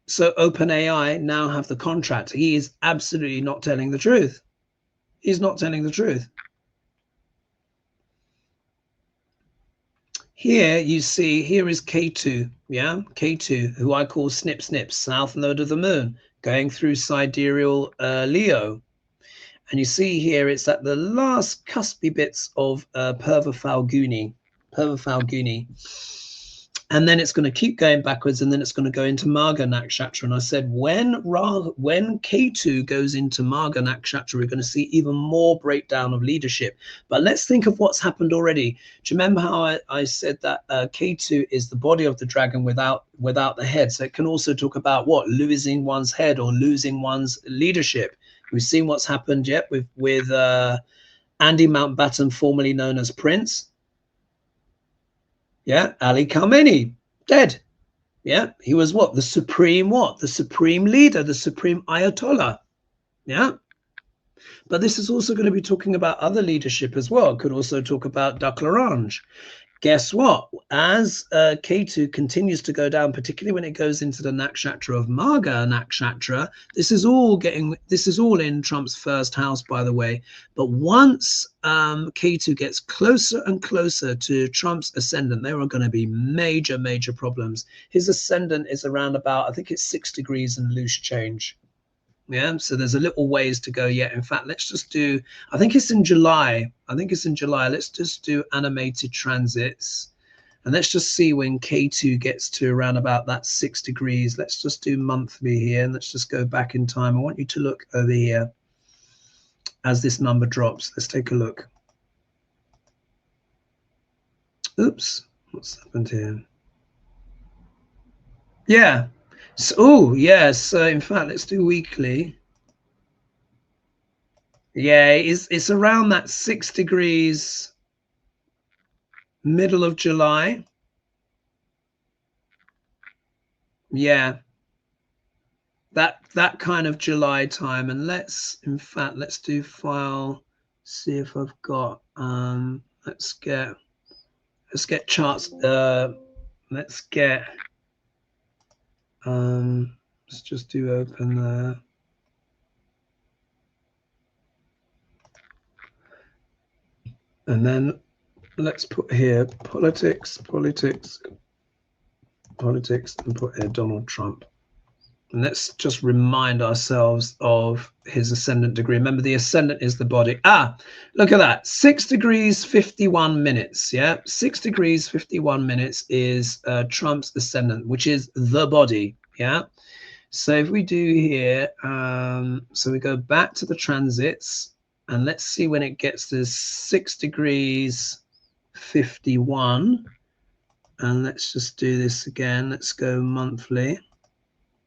So OpenAI now have the contract. He is absolutely not telling the truth. He's not telling the truth. Here you see, here is K2, yeah, K2, who I call Snip Snip, south node of the moon, going through sidereal Leo. And you see here, it's at the last cuspy bits of Purva Falguni. And then it's going to keep going backwards, and then it's going to go into Marga Nakshatra. And I said, when Ketu goes into Marga Nakshatra, we're going to see even more breakdown of leadership. But let's think of what's happened already. Do you remember how I said that Ketu is the body of the dragon without the head? So it can also talk about what? Losing one's head or losing one's leadership. We've seen what's happened yet with Andy Mountbatten, formerly known as Prince. Yeah, Ali Khamenei, dead. Yeah, he was what? The supreme leader, the supreme Ayatollah. Yeah. But this is also going to be talking about other leadership as well. Could also talk about Daklaranje. Guess what? As Ketu continues to go down, particularly when it goes into the nakshatra of Marga Nakshatra, this is all in Trump's first house, by the way. But once Ketu gets closer and closer to Trump's ascendant, there are going to be major, major problems. His ascendant is around about, I think it's 6 degrees and loose change. Yeah, so there's a little ways to go yet. In fact, let's just do, I think it's in July. Let's just do animated transits. And let's just see when K2 gets to around about that 6 degrees. Let's just do monthly here. And let's just go back in time. I want you to look over here as this number drops. Let's take a look. Oops, what's happened here? Yeah. So, oh, yes. So in fact, let's do weekly. Yeah, it's around that 6 degrees, middle of July. Yeah, that kind of July time. And let's do file, see if I've got let's get charts. Let's just do open there. And then let's put here politics, and put here Donald Trump. And let's just remind ourselves of his ascendant degree. Remember, the ascendant is the body. Look at that. 6 degrees, 51 minutes. Yeah, 6 degrees, 51 minutes is Trump's ascendant, which is the body. Yeah. So if we do here, so we go back to the transits, and let's see when it gets to 6 degrees, 51. And let's just do this again. Let's go monthly.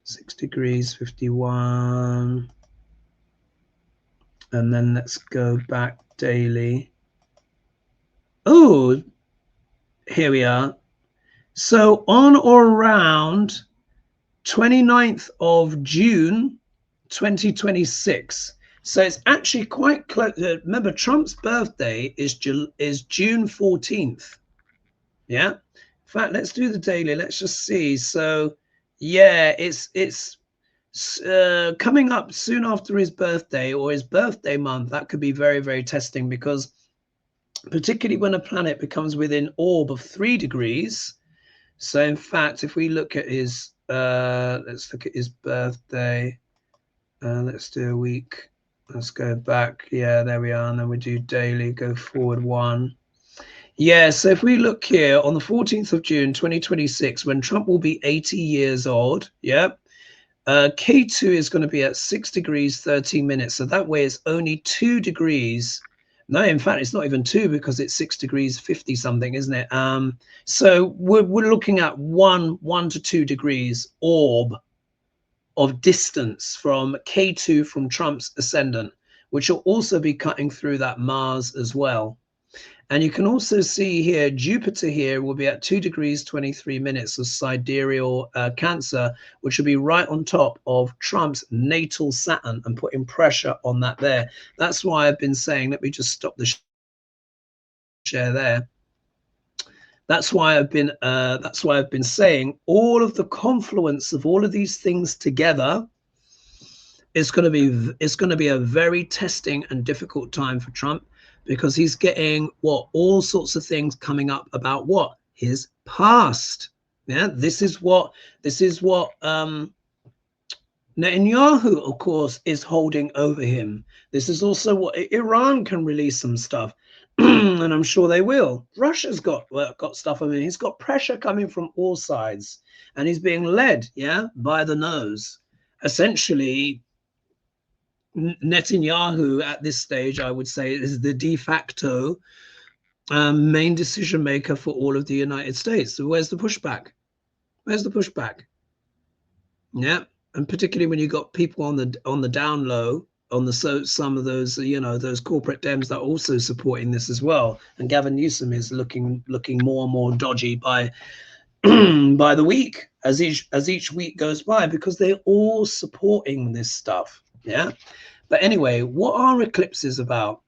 6 degrees, 51. And then let's go back daily. Oh, here we are. So on or around 29th of June, 2026. So it's actually quite close. Remember, Trump's birthday is June 14th. Yeah. In fact, let's do the daily. Let's just see. So yeah, it's coming up soon after his birthday or his birthday month. That could be very, very testing, because particularly when a planet becomes within orb of 3 degrees. So in fact, if we look at his let's look at his birthday. Let's do a week. Let's go back. Yeah, there we are. And then we do daily, go forward 1. Yeah, so if we look here on the 14th of June, 2026, when Trump will be 80 years old, yeah, K2 is going to be at 6 degrees, 13 minutes. So that way it's only 2 degrees. No, in fact, it's not even 2, because it's 6 degrees, 50 something, isn't it? So we're looking at 1 to 2 degrees orb of distance from K2 from Trump's ascendant, which will also be cutting through that Mars as well. And you can also see here, Jupiter here will be at 2 degrees, 23 minutes of sidereal Cancer, which will be right on top of Trump's natal Saturn and putting pressure on that there. That's why I've been saying, let me just stop the share there. That's why I've been saying all of the confluence of all of these things together is going to be a very testing and difficult time for Trump, because he's getting all sorts of things coming up about his past. Yeah, this is what Netanyahu, of course, is holding over him. This is also what Iran can release some stuff, and I'm sure they will. Russia's got stuff. I mean, he's got pressure coming from all sides, and he's being led, by the nose. Essentially, Netanyahu at this stage, I would say, is the de facto main decision maker for all of the United States. So where's the pushback? Where's the pushback? Yeah. And particularly when you got people on the down low, some of those, those corporate Dems that are also supporting this as well. And Gavin Newsom is looking more and more dodgy by by the week as each week goes by, because they're all supporting this stuff. Yeah. But anyway, what are eclipses about?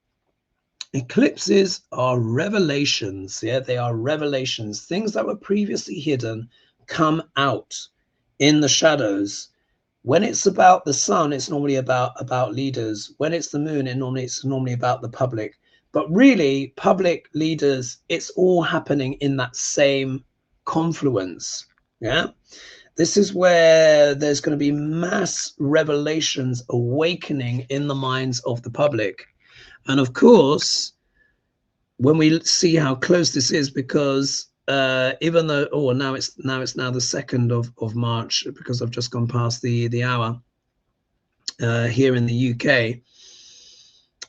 Eclipses are revelations. Yeah, they are revelations. Things that were previously hidden come out in the shadows. When it's about the sun, it's normally about leaders. When it's the moon, it's normally about the public. But really, public leaders, it's all happening in that same confluence. Yeah. This is where there's going to be mass revelations awakening in the minds of the public. And of course, when we see how close this is, because even though, now it's the 2nd of March, because I've just gone past the hour here in the UK,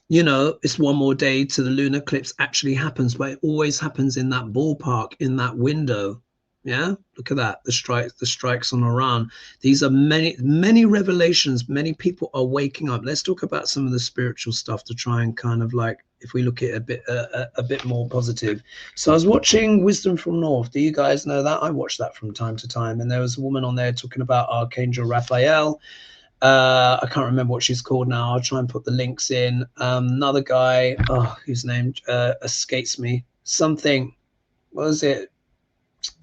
it's one more day to the lunar eclipse actually happens, but it always happens in that ballpark, in that window. Yeah, look at that, the strikes on Iran. These are many revelations. Many people are waking up. Let's talk about some of the spiritual stuff to try and kind of like, if we look at it a bit more positive. So I was watching Wisdom from North. Do you guys know that? I watch that from time to time, and there was a woman on there talking about Archangel Raphael. I can't remember what she's called now. I'll try and put the links in. Another guy, whose name escapes me. Something, what was it?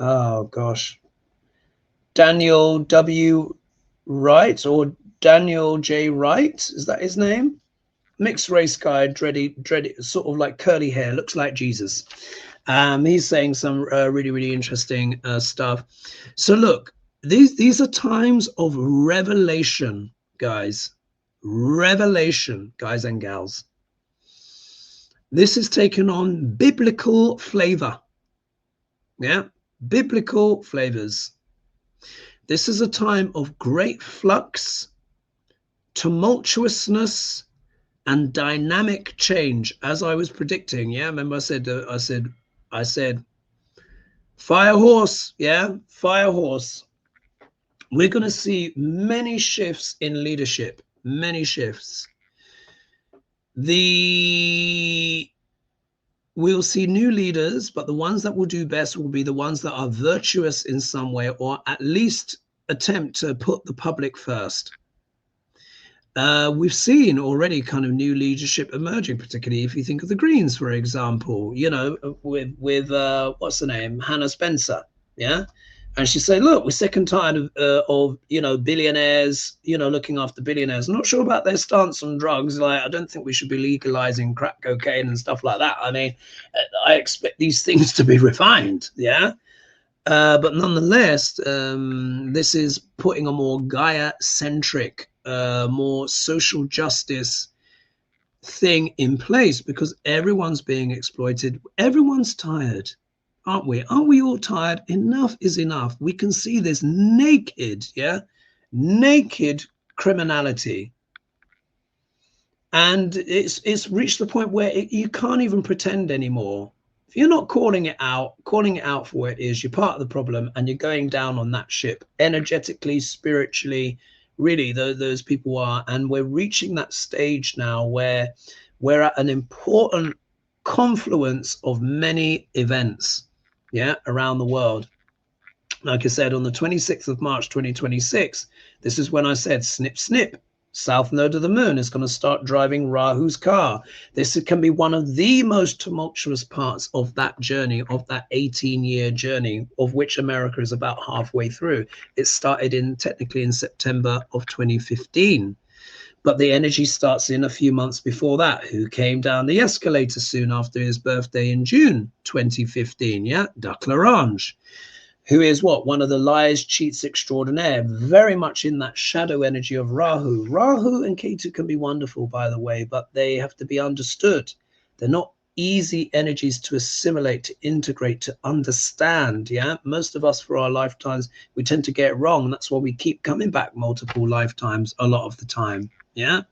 Oh gosh, Daniel W. Wright, or Daniel J. Wright, is that his name? Mixed race guy, dready, sort of like curly hair, looks like Jesus. He's saying some really interesting stuff. So look, these are times of revelation, guys. Revelation, guys and gals. This is taken on biblical flavor. Yeah. Biblical flavors. This is a time of great flux, tumultuousness, and dynamic change, as I was predicting. Yeah, remember I said fire horse. Yeah, fire horse. We're going to see many shifts in leadership, many shifts. We'll see new leaders, but the ones that will do best will be the ones that are virtuous in some way, or at least attempt to put the public first. We've seen already kind of new leadership emerging, particularly if you think of the Greens, for example, with what's the name? Hannah Spencer. Yeah. And she said, look, we're sick and tired of billionaires, looking after billionaires. I'm not sure about their stance on drugs. Like, I don't think we should be legalizing crack cocaine and stuff like that. I mean, I expect these things to be refined. Yeah. But nonetheless, this is putting a more Gaia-centric, more social justice thing in place, because everyone's being exploited. Everyone's tired. Aren't we? Aren't we all tired? Enough is enough. We can see this naked criminality. And it's reached the point where you can't even pretend anymore. If you're not calling it out for what it is, you're part of the problem, and you're going down on that ship energetically, spiritually. Really, those people are. And we're reaching that stage now where we're at an important confluence of many events. Yeah, around the world. Like I said, on the 26th of March 2026, this is when I said snip snip, south node of the moon is going to start driving Rahu's car. This can be one of the most tumultuous parts of that journey, of that 18-year journey, of which America is about halfway through. It started technically in September of 2015. But the energy starts in a few months before that. Who came down the escalator soon after his birthday in June 2015? Yeah, Duck L'Orange. who is what? One of the liars, cheats extraordinaire, very much in that shadow energy of Rahu. Rahu and Ketu can be wonderful, by the way, but they have to be understood. They're not easy energies to assimilate, to integrate, to understand. Yeah, most of us for our lifetimes, we tend to get it wrong. And that's why we keep coming back multiple lifetimes a lot of the time. Yeah,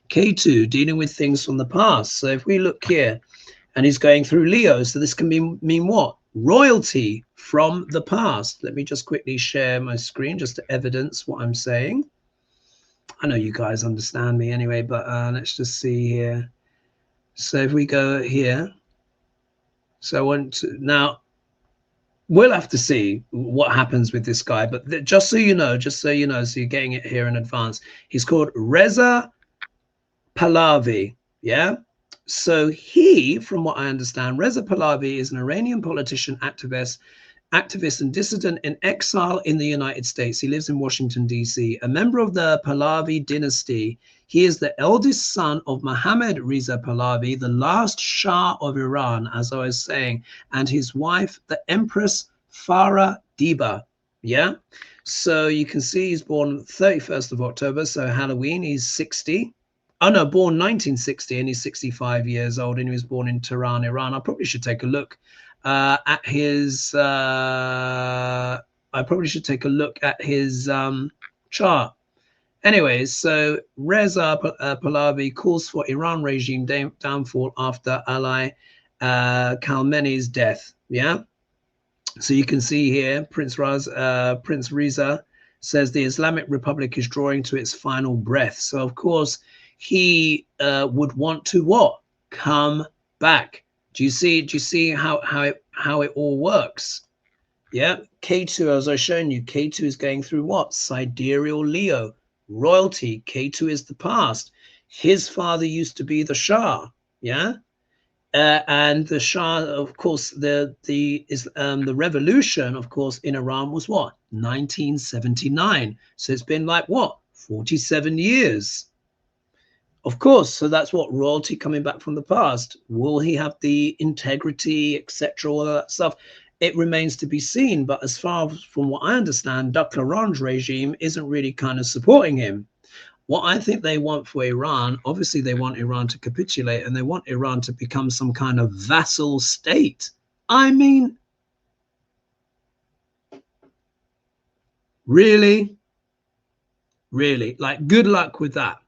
K2 dealing with things from the past. So if we look here, and he's going through Leo, so this can mean what? Royalty from the past. Let me just quickly share my screen just to evidence what I'm saying. I know you guys understand me anyway, but let's just see here. So if we go here, so I want to, now we'll have to see what happens with this guy, but just so you know, so you're getting it here in advance. He's called Reza Pahlavi, yeah? So he, from what I understand, Reza Pahlavi is an Iranian politician, activist and dissident in exile in the United States. He lives in Washington, D.C. A member of the Pahlavi dynasty, he is the eldest son of Mohammad Reza Pahlavi, the last Shah of Iran, as I was saying, and his wife, the Empress Farah Diba. Yeah? So you can see he's born 31st of October, so Halloween, he's 60. Oh no, born 1960 and he's 65 years old, and he was born in Tehran, Iran. I probably should take a look at his chart. Anyways, so Reza Pahlavi calls for Iran regime downfall after Ali Khamenei's death. Yeah. So you can see here, Prince Reza says the Islamic Republic is drawing to its final breath. So of course, he would want to what? Come back. Do you see how it all works? Yeah. K2, as I shown you, K2 is going through what? Sidereal Leo, royalty. K2 is the past. His father used to be the Shah. Yeah. And the Shah, of course, the revolution, of course, in Iran was what? 1979. So it's been like what? 47 years. Of course, so that's what royalty coming back from the past. Will he have the integrity, etc., all of that stuff? It remains to be seen. But as far from what I understand, Dr. Iran's regime isn't really kind of supporting him. What I think they want for Iran, obviously they want Iran to capitulate and they want Iran to become some kind of vassal state. I mean, really, like good luck with that.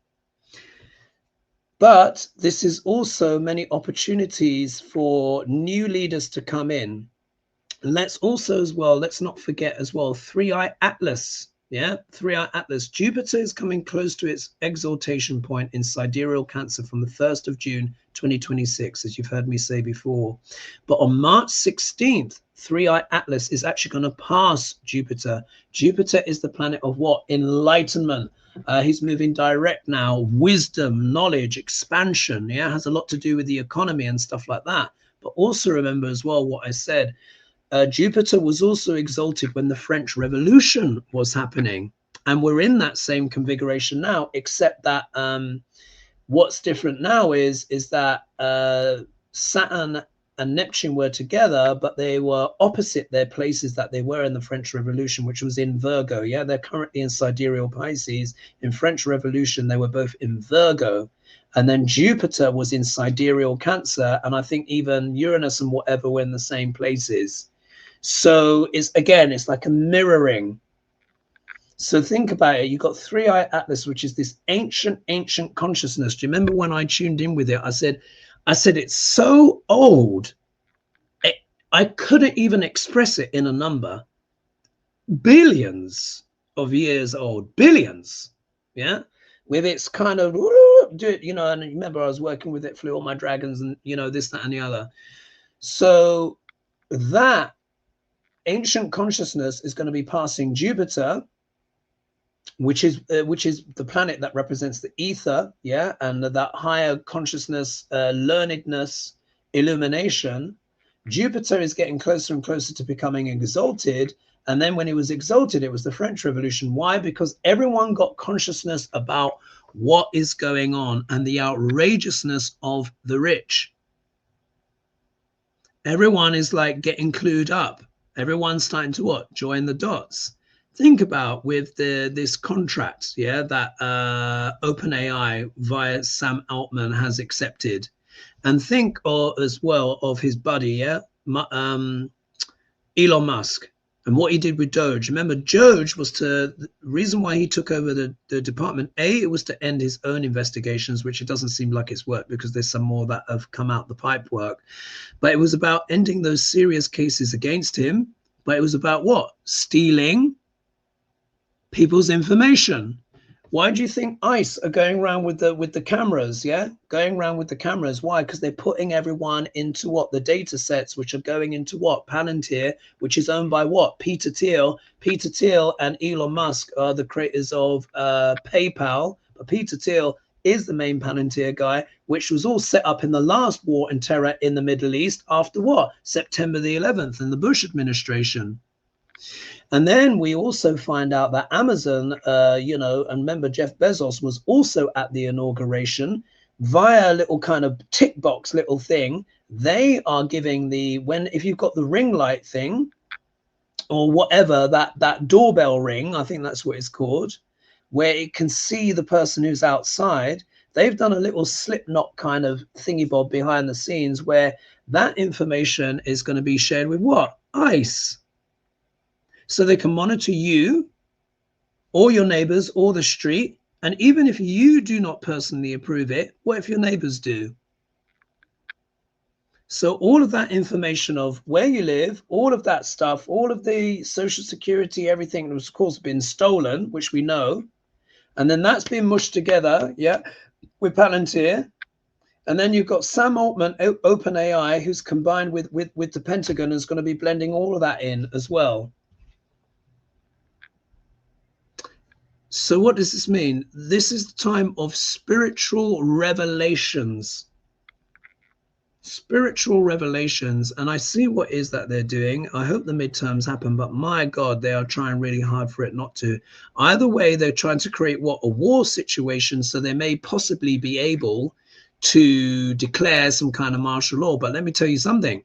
But this is also many opportunities for new leaders to come in. And let's also as well, let's not forget as well, Three-Eye Atlas. Yeah, Three-Eye Atlas. Jupiter is coming close to its exaltation point in sidereal Cancer from the 1st of June, 2026, as you've heard me say before. But on March 16th, Three-Eye Atlas is actually going to pass Jupiter. Jupiter is the planet of what? Enlightenment. He's moving direct now. Wisdom, knowledge, expansion. Yeah, has a lot to do with the economy and stuff like that. But also remember as well what I said. Jupiter was also exalted when the French Revolution was happening. And we're in that same configuration now, except that what's different now is that Saturn and Neptune were together, but they were opposite their places that they were in the French Revolution, which was in Virgo. Yeah, they're currently in sidereal Pisces. In French Revolution, they were both in Virgo. And then Jupiter was in sidereal Cancer. And I think even Uranus and whatever were in the same places. So it's like a mirroring. So think about it. You've got Three-Eye Atlas, which is this ancient consciousness. Do you remember when I tuned in with it? I said it's so old. I couldn't even express it in a number. Billions of years old. Billions. Yeah. With its kind of do it, and remember I was working with it, Flew All My Dragons, and this, that, and the other. So that ancient consciousness is going to be passing Jupiter, which is the planet that represents the ether, yeah, and that higher consciousness, learnedness, illumination. Jupiter is getting closer and closer to becoming exalted. And then when it was exalted, it was the French Revolution. Why? Because everyone got consciousness about what is going on and the outrageousness of the rich. Everyone is like getting clued up. Everyone's starting to what? Join the dots. Think about with this contract, yeah, that OpenAI via Sam Altman has accepted, and think as well of his buddy, yeah, Elon Musk, and what he did with Doge. Remember, Doge was the reason why he took over the department. It was to end his own investigations, which it doesn't seem like it's worked because there's some more that have come out the pipe work. But it was about ending those serious cases against him. But it was about what? Stealing people's information. Why do you think ICE are going around with the cameras? Yeah, going around with the cameras. Why? Because they're putting everyone into what? The data sets, which are going into what? Palantir, which is owned by what? Peter Thiel. Peter Thiel and Elon Musk are the creators of PayPal. But Peter Thiel is the main Palantir guy, which was all set up in the last war and terror in the Middle East after what? September the 11th and the Bush administration. And then we also find out that Amazon, you know, and remember Jeff Bezos was also at the inauguration via a little kind of tick box little thing. They are giving if you've got the ring light thing or whatever, that doorbell ring, I think that's what it's called, where it can see the person who's outside. They've done a little slip knot kind of thingy bob behind the scenes where that information is going to be shared with what? ICE. So they can monitor you or your neighbors or the street. And even if you do not personally approve it, what if your neighbors do? So all of that information of where you live, all of that stuff, all of the social security, everything that was, of course, been stolen, which we know. And then that's been mushed together, yeah, with Palantir. And then you've got Sam Altman, OpenAI, who's combined with the Pentagon, is going to be blending all of that in as well. So what does this mean? This is the time of spiritual revelations. Spiritual revelations. And I see what is that they're doing. I hope the midterms happen, but my God, they are trying really hard for it not to. Either way, they're trying to create what? A war situation, so they may possibly be able to declare some kind of martial law. But let me tell you something.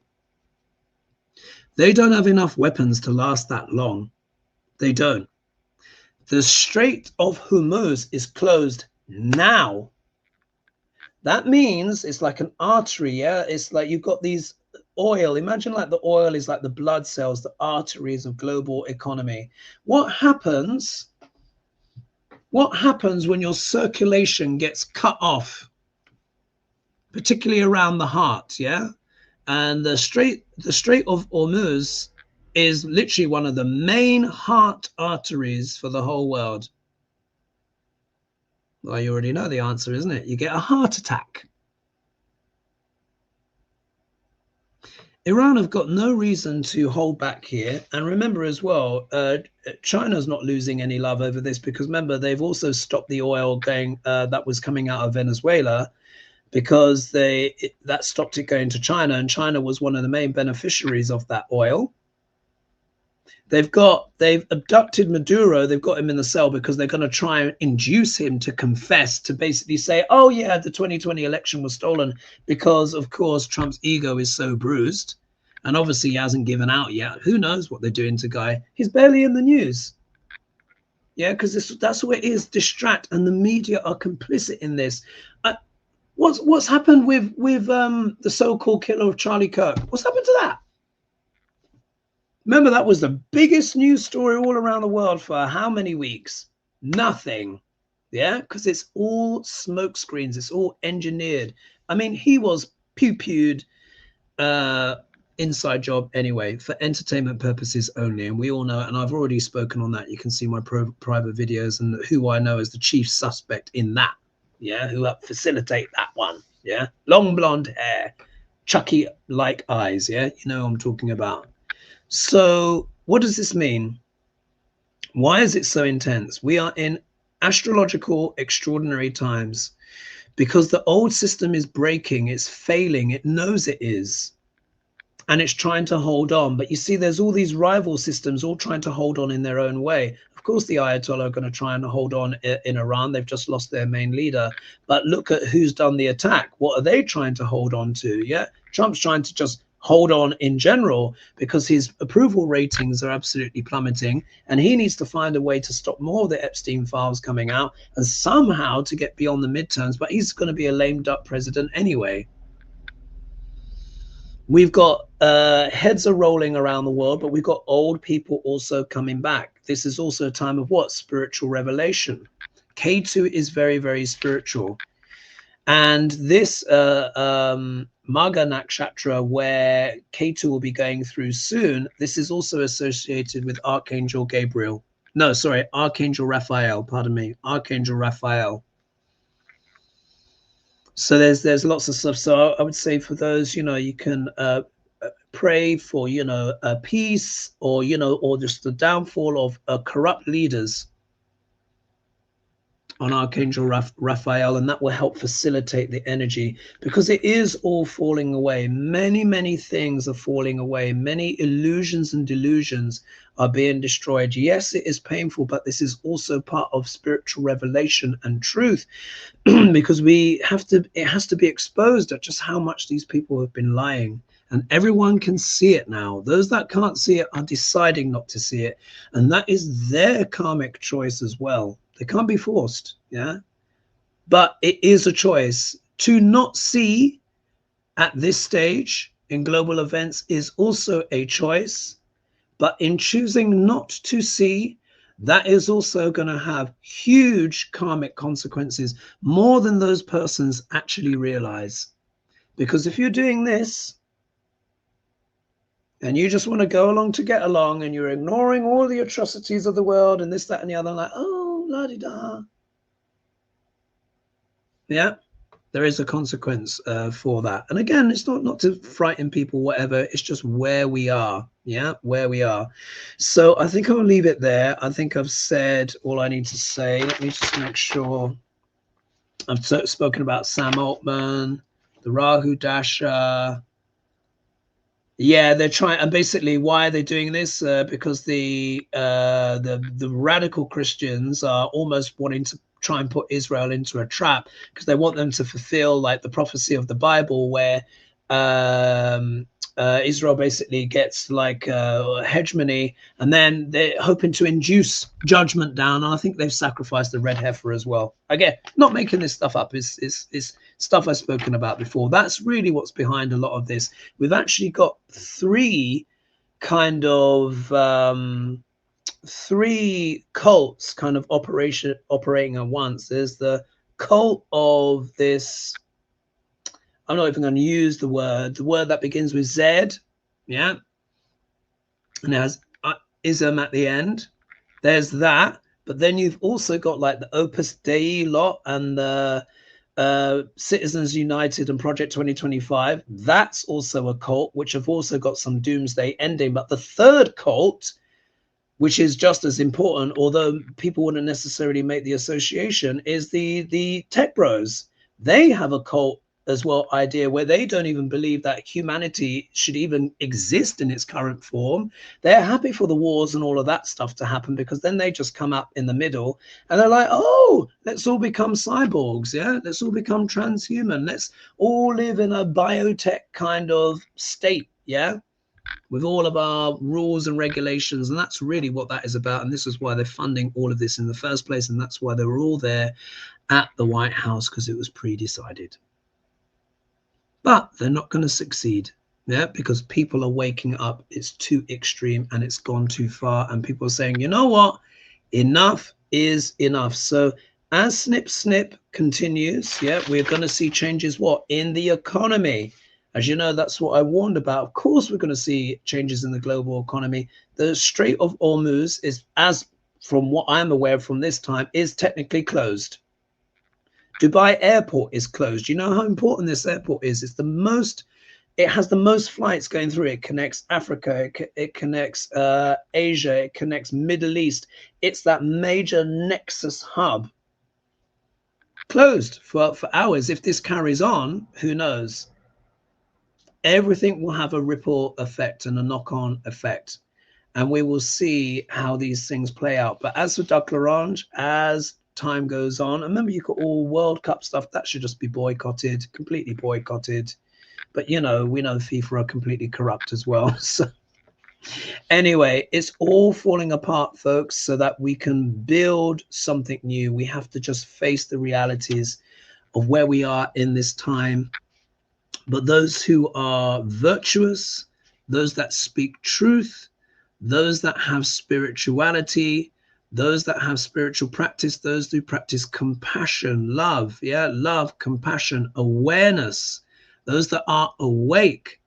They don't have enough weapons to last that long. They don't. The Strait of Hormuz is closed now. That means it's like an artery, yeah? It's like you've got these oil. Imagine like the oil is like the blood cells, the arteries of global economy. What happens when your circulation gets cut off, particularly around the heart, yeah? And the Strait of Hormuz is literally one of the main heart arteries for the whole world. Well, you already know the answer, isn't it? You get a heart attack. Iran have got no reason to hold back here. And remember as well, China's not losing any love over this because remember, they've also stopped the oil going that was coming out of Venezuela because that stopped it going to China. And China was one of the main beneficiaries of that oil. They've abducted Maduro. They've got him in the cell because they're going to try and induce him to confess, to basically say, oh yeah, the 2020 election was stolen, because of course Trump's ego is so bruised and obviously he hasn't given out yet. Who knows what they're doing to Guy? He's barely in the news. Yeah, because that's what it is, distract, and the media are complicit in this. What's happened with the so-called killer of Charlie Kirk? What's happened to that? Remember, that was the biggest news story all around the world for how many weeks? Nothing. Yeah, because it's all smoke screens. It's all engineered. I mean, he was pew-pewed inside job anyway, for entertainment purposes only. And we all know it. And I've already spoken on that. You can see my private videos and who I know as the chief suspect in that. Yeah, who helped facilitate that one. Yeah, long blonde hair, Chucky-like eyes. Yeah, you know what I'm talking about. So what does this mean? Why is it so intense? We are in astrological extraordinary times because the old system is breaking. It's failing. It knows it is. And it's trying to hold on. But you see, there's all these rival systems all trying to hold on in their own way. Of course, the Ayatollah are going to try and hold on in Iran. They've just lost their main leader. But look at who's done the attack. What are they trying to hold on to? Yeah, Trump's trying to just hold on in general, because his approval ratings are absolutely plummeting, and he needs to find a way to stop more of the Epstein files coming out and somehow to get beyond the midterms. But he's going to be a lame duck president anyway. We've got heads are rolling around the world, but we've got old people also coming back. This is also a time of what? Spiritual revelation. K2 is very, very spiritual. And this Magha Nakshatra, where K2 will be going through soon, this is also associated with Archangel Gabriel. No, sorry, Archangel Raphael, pardon me, Archangel Raphael. So there's lots of stuff. So I would say for those, you know, you can pray for, you know, peace, or, you know, or just the downfall of corrupt leaders on Archangel Raphael, and that will help facilitate the energy, because it is all falling away. Many things are falling away. Many illusions and delusions are being destroyed. Yes, it is painful, but this is also part of spiritual revelation and truth, because it has to be exposed at just how much these people have been lying. And everyone can see it now. Those that can't see it are deciding not to see it, and that is their karmic choice as well. They can't be forced, yeah? But it is a choice. To not see at this stage in global events is also a choice. But in choosing not to see, that is also going to have huge karmic consequences, more than those persons actually realize. Because if you're doing this, and you just want to go along to get along, and you're ignoring all the atrocities of the world and this, that, and the other, like, oh, la-di-da. Yeah, there is a consequence for that. And again, it's not to frighten people, whatever. It's just where we are. Yeah, where we are. So I think I'll leave it there. I think I've said all I need to say. Let me just make sure. I've spoken about Sam Altman, the Rahu Dasha. Yeah, they're trying, and basically, why are they doing this? Because the radical Christians are almost wanting to try and put Israel into a trap, because they want them to fulfill like the prophecy of the Bible, where Israel basically gets like hegemony, and then they're hoping to induce judgment down. And I think they've sacrificed the red heifer as well. Again, not making this stuff up. Is stuff I've spoken about before. That's really what's behind a lot of this. We've actually got three kind of three cults kind of operating at once. There's the cult of this, I'm not even going to use the word that begins with Z, yeah, and it has ism at the end. There's that, but then you've also got like the Opus Dei lot and the Citizens United and Project 2025. That's also a cult, which have also got some doomsday ending. But the third cult, which is just as important, although people wouldn't necessarily make the association, is the Tech Bros. They have a cult as well idea, where they don't even believe that humanity should even exist in its current form. They're happy for the wars and all of that stuff to happen, because then they just come up in the middle and they're like, oh, let's all become cyborgs, yeah, let's all become transhuman, let's all live in a biotech kind of state, yeah, with all of our rules and regulations. And that's really what that is about. And this is why they're funding all of this in the first place, and that's why they were all there at the White House, because it was pre-decided. But they're not going to succeed, yeah, because people are waking up. It's too extreme and it's gone too far, and people are saying, you know what, enough is enough. So as snip snip continues, yeah, we're going to see changes what in the economy. As you know, that's what I warned about. Of course we're going to see changes in the global economy. The Strait of Hormuz is, as from what I'm aware from this time, is technically closed. Dubai airport is closed. You know how important this airport is? It's the most, it has the most flights going through. It connects Africa, it connects Asia, it connects Middle East. It's that major nexus hub. Closed for hours. If this carries on, who knows? Everything will have a ripple effect and a knock-on effect. And we will see how these things play out. But as for Duck L'Orange, as time goes on, remember, you've got all World Cup stuff that should just be boycotted, completely boycotted. But you know, we know FIFA are completely corrupt as well. So anyway, it's all falling apart, folks, so that we can build something new. We have to just face the realities of where we are in this time. But those who are virtuous, those that speak truth, those that have spirituality, those that have spiritual practice, those who practice compassion, love, love, compassion, awareness, those that are awake.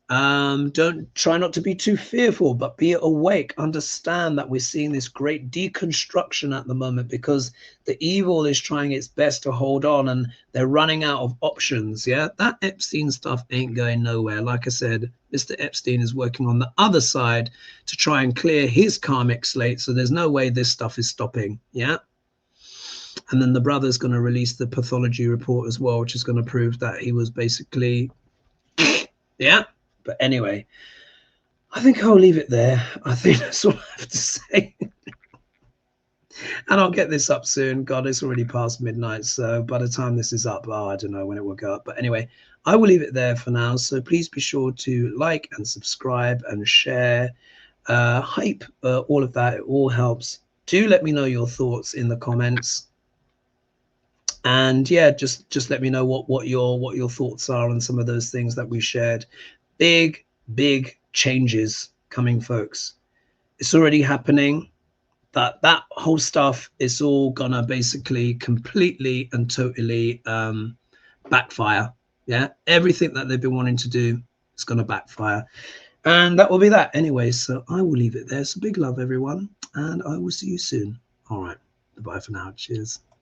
Don't try not to be too fearful, but be awake. Understand that we're seeing this great deconstruction at the moment because the evil is trying its best to hold on and they're running out of options. Yeah, that Epstein stuff ain't going nowhere. Like I said, Mr. Epstein is working on the other side to try and clear his karmic slate. So there's no way this stuff is stopping. Yeah. And then the brother's going to release the pathology report as well, which is going to prove that he was basically, yeah. But anyway, I think I'll leave it there. I think that's all I have to say. And I'll get this up soon. God, it's already past midnight. So by the time this is up, I don't know when it will go up. But anyway, I will leave it there for now. So please be sure to like and subscribe and share, hype, all of that. It all helps. Do let me know your thoughts in the comments. And yeah, just let me know what your thoughts are on some of those things that we shared. Big changes coming, folks. It's already happening. That whole stuff is all gonna basically completely and totally backfire. Yeah, everything that they've been wanting to do is gonna backfire, and that will be that anyway. So I will leave it there. So big love, everyone, and I will see you soon. All right, bye for now. Cheers.